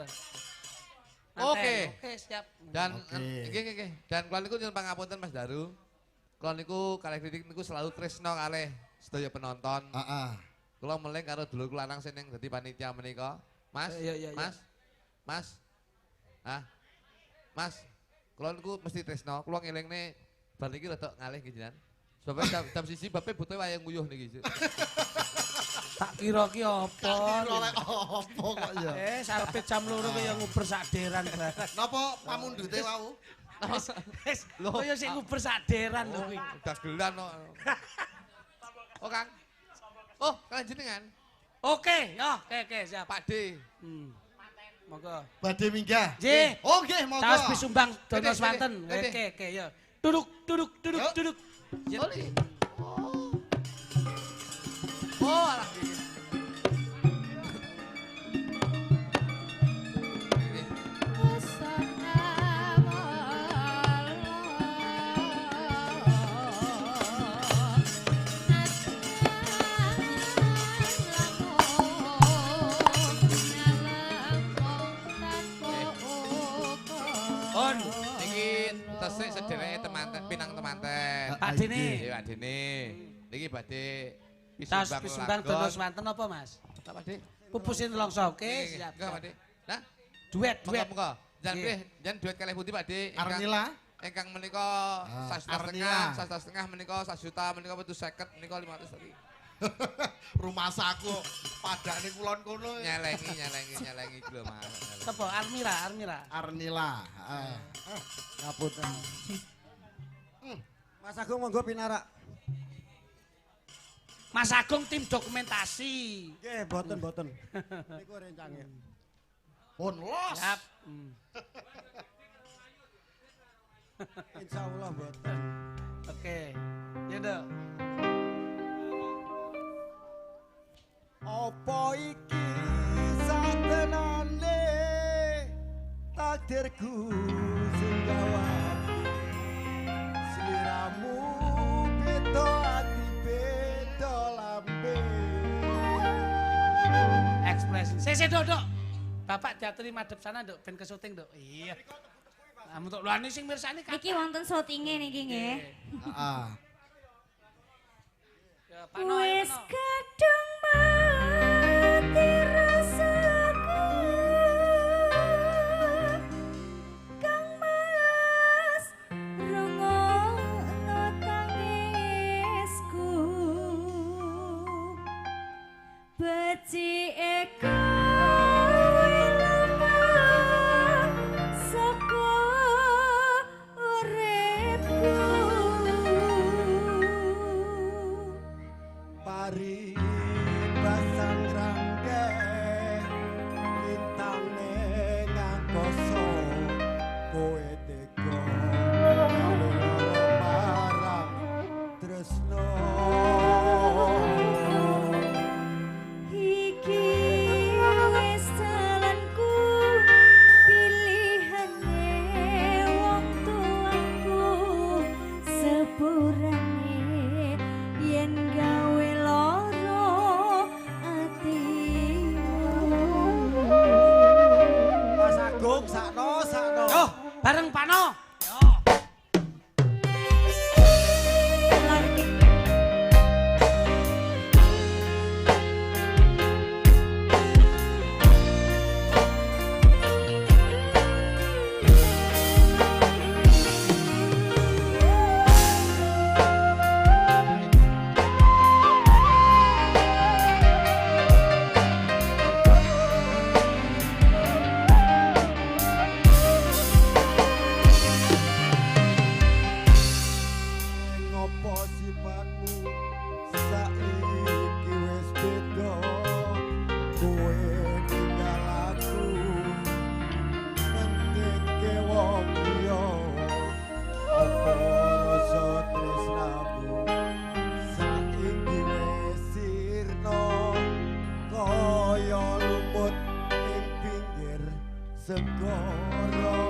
Oke. Oke, siap. Dan Oke. iki. Dan kula niku nyuwun pangapunten Mas Daru. Kula niku kalih kritik niku selalu tresno kalih sedaya penonton. Heeh. Kula meling karo dulur kula lanang sing dadi panitia menika. Mas, Iya. Mas. Mas, kula niku mesti tresno. Kula ngelingne bar niki rada ngalih nggih jenengan. Sebab jam siji bape butuh wayang nguyuh niki. Tak kira ki apa? Oleh opo kok ya? Sampai jam 2 ki ya nguber sak deran barang. Napa pamundhute wau? Wis, kaya sing nguber sak deran lho kuwi. Dagelan kok. Oh, Kang. Oh, kalian jenengan. Oke, ya, oke, siap. Pak D. Monggo. Badhe minggah. Nggih. Oh, nggih, monggo. Taos bisumbang dono Gede, swanten. gede. Oke, ya. Duduk. Yuk. Oli. Oh, alah. On. Niki tesih sedereke temanten pinang temanten. Pak Dene. Nggih, Pak Dene. Niki badhe Taos bisumbang dono swanten apa, Mas? Pak D. Pupusin longso. Oke, siap. Enggak, Pak D. Nah, Duet. monggo. Jan Nggih. jan duet kalih pundi Pak D? Arnila. Ingkang menika Arnila. sas setengah menika 1 juta menika 50 menika 500 tadi. Rumah saku padane kulon kono. Nyelengi iki lho Mas. Sapa? Armira. Arnila. Heeh. Ngapunten. Mas Agung monggo pinarak. Mas Agung tim dokumentasi. Nggih, boten. Niku rencange. Pun los. Siap. Insyaallah boten. Oke. Ya, Nduk. Apa iki satenane takdirku sing gawapi sliramu beda ati beda lambe. Ekspresi. Sese, Duk. Bapak diaturi madhep sana, Nduk, ben ke syuting, Nduk. Iya. Nah, untuk luane sing mirsani kan. Niki wonten syutinge niki nggih. Heeh. Ya, Pano ayo, Wis Pano. kadung mati rasaku Kang Mas rungokno tangisku becike kowe saka uripku Pari basang rangge lintane ngakoso kowe tega marang tresno Iki wis dalanku pilihane wong tuaku sepurane yen gawe lara atimu Mas Agung sakno Yo, bareng Pano. Yo. Lagi ngopo sifatmu saiki wis beda kowe tinggal aku ngendike wong liya apa rasa tresnamu saiki wis sirna kaya lumut ing pinggir segara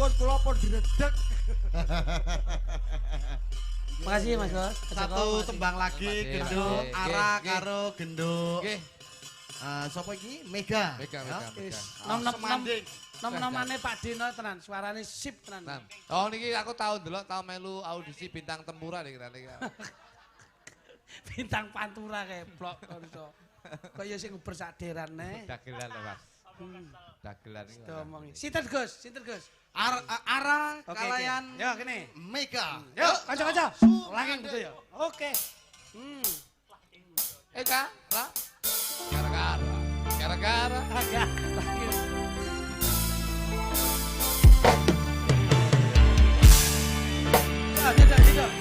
pun kula pun diredeg. Makasih Mas Bos. Satu tembang lagi Makasih, genduk makasih. Ara Nggih, karo genduk. Nggih, Sapa iki? Mega. Mega, Ya. Mega, Mega. Nom-nom nom-nomane Pak Dino tenan, suarane sip tenan. Nah, oh niki aku tahu delok tahu melu audisi bintang tempura nih niki. Bintang pantura keblok konco. Kaya sing uber saderan ne. Dagelan lho, Mas. Dagelan iki. Domongi. Sinten Gus? Sinten Gus? Ara Oke, kalayan oke. Yo kene. Mega. Yuk, kanca-kanca. Langing gitu ya. Oke. Eka, lah. Gara-gara. Agak langing. Tidak.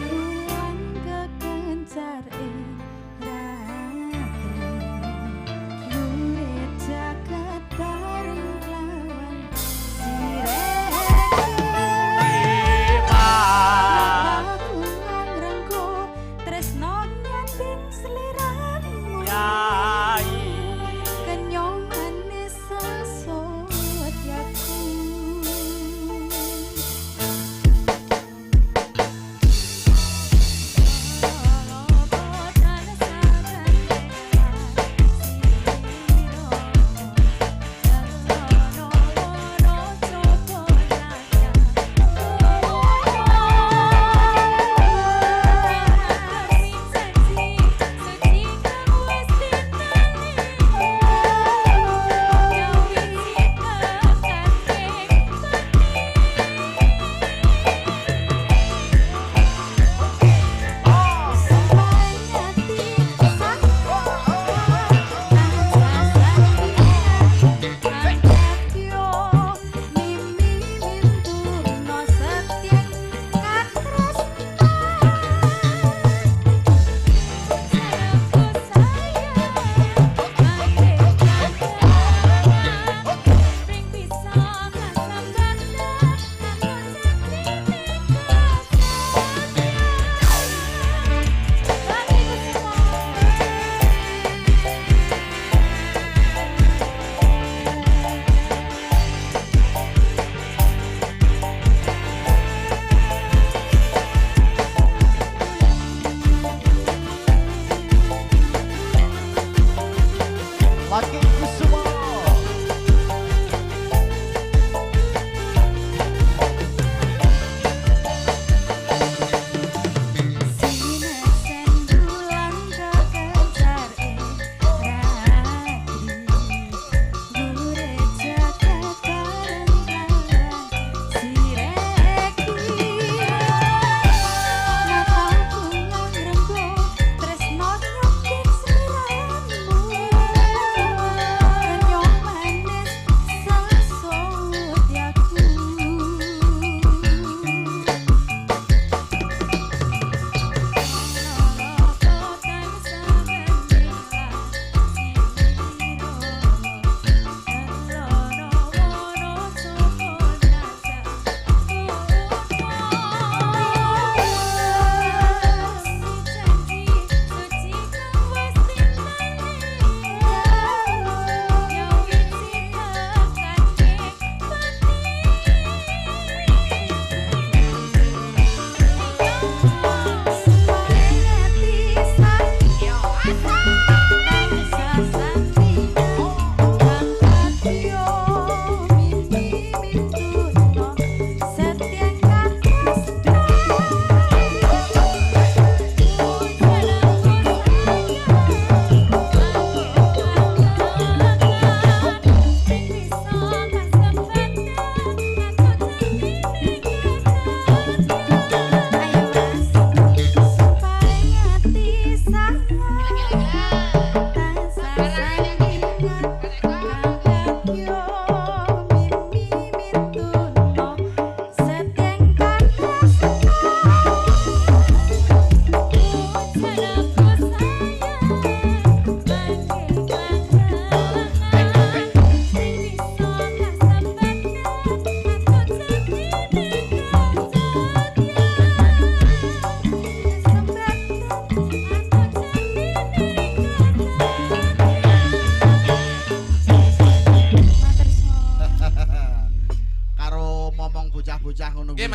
Bulan kekencar ratri Lurit jaket bareng lawan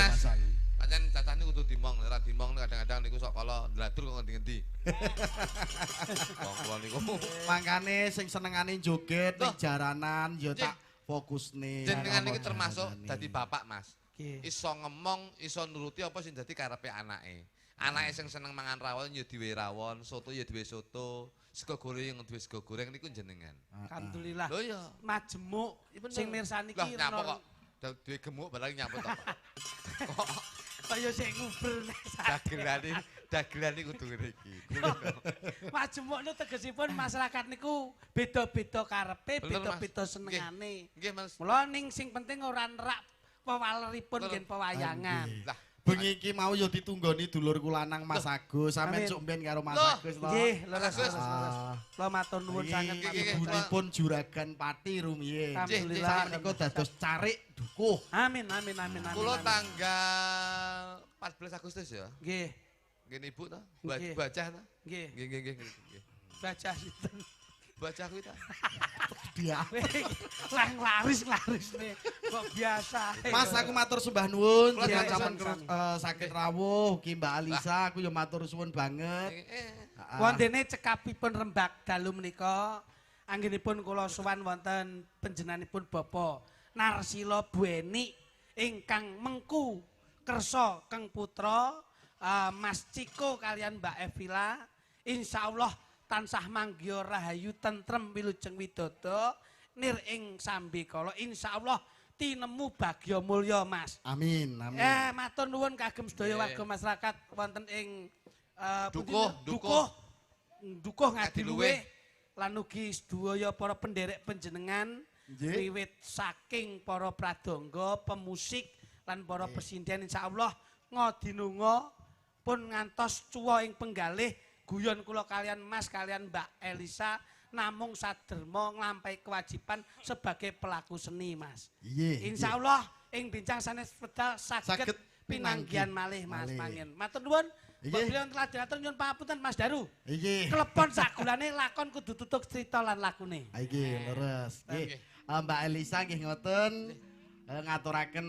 Mas. Pasang. Pancen cacahne kudu dimong, ora dimong kadang-kadang niku sok kala ndladul kok ngendi-ngendi. Wong kula niku Mangkane sing senengane joget ning Loh. jaranan ya Cik. tak fokusne. jenengan karo iki termasuk jaranane. dadi bapak, Mas. Nggih. Iso ngomong, iso nuruti apa sing dadi karepe anake. Anake sing seneng mangan rawon ya diwe rawon, soto ya diwe soto, sego goreng duwe sego goreng niku jenengan. Alhamdulillah. Lho ya. Majemuk Iya bener. sing mirsani Lah ki nyapa ono- kok duwe gemuk barang nyapa to. Kok kaya sik nguber nek dagelane kudu ngene iki. Majemuk niku tegesipun masyarakat niku beda-beda karepe, Bener, Mas. beda-beda senengane. Nggih, Mas. Mula ning sing penting ora nerak pewaleripun Bener. ngen pewayangan. Lah, Bengi iki mau ya ditunggoni dulurku lanang Mas Agus. Sampeyan Amin. sok mben karo Mas Loh. Agus to. Nggih, Mas leres Agus. leres. Kula matur nuwun sanget. Nggih, matur nggih, nuwun. Ibunipun juragan Pati rumiyin. Alhamdulillah. Sakmenika dados carik dukuh. Amin amin amin amin. kula amin. tanggal 14 Agustus ya. Nggih, Ngene Ibu to, Nggih. bacah to. nggih. Nggih, nggih, nggih, nggih. Baca sinten. Bacah kuwi ta. Dia. Lah laris nih. Kok biasa. Mas aku matur sembah nuwun Kula jenengan matur sampean sami-sami. sakit rawuh ki Mbak Alisa aku ya matur suwun banget. Wondene cekapipun Rembag dalu menika anggenipun kula sowan wonten panjenenganipun Bapak Narsila Bueni ingkang mengku kersa Kang Putra Mas Ciko kalian Mbak Evila insyaallah tansah manggya rahayu tentrem wilujeng widodo nir ing sambi kala insyaallah tinemu bagya mulya Mas. Amin, amin. Matur nuwun kagem sedaya Nggih. warga masyarakat wonten ing Dukuh, Dukuh Ngadiluwe Ngadiluwe. lan ugi sedaya para penderek panjenengan Nggih. wiwit saking para pradangga, pemusik lan para pesinden insyaallah ngodinunga pun ngantos cuwa ing penggalih guyon kula kalian Mas kalian Mbak Elisa namung saderma nglampahi kewajiban sebagai pelaku seni Mas. Iya. Insyaallah ing bincang sanes pedal saged Saged pinanggihan pinanggi. malih Mas Malih. Pangen. Matur nuwun. Iya. Beliau telah diatur nyuwun pangapunten Mas Daru. Iki. Kelepon sagulane lakon kudu tutuk cerita lan lakune. Iki leres. Nggih. Mbak Elisa nggih ngoten ngaturaken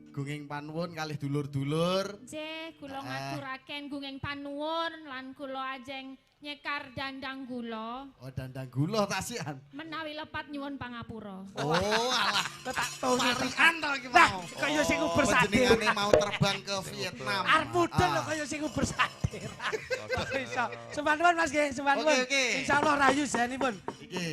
gunging panuwun kalih dulur-dulur. Nggih, kula ngaturaken gunging panuwun lan kula ajeng nyekar dandang gula Oh dandang gula tasian. menawi lepat nyuwun pangapura. Oh alah. Tak tau Parikan to iki Nah, mau. kaya sing uber sadir. Panjenengane mau terbang ke Vietnam. Arep mudun lho Ah. kaya sing uber sadir. Iso. Sembah nuwun Mas nggih, sembah nuwun. Oke, oke. Insyaallah rayu janipun. Iki.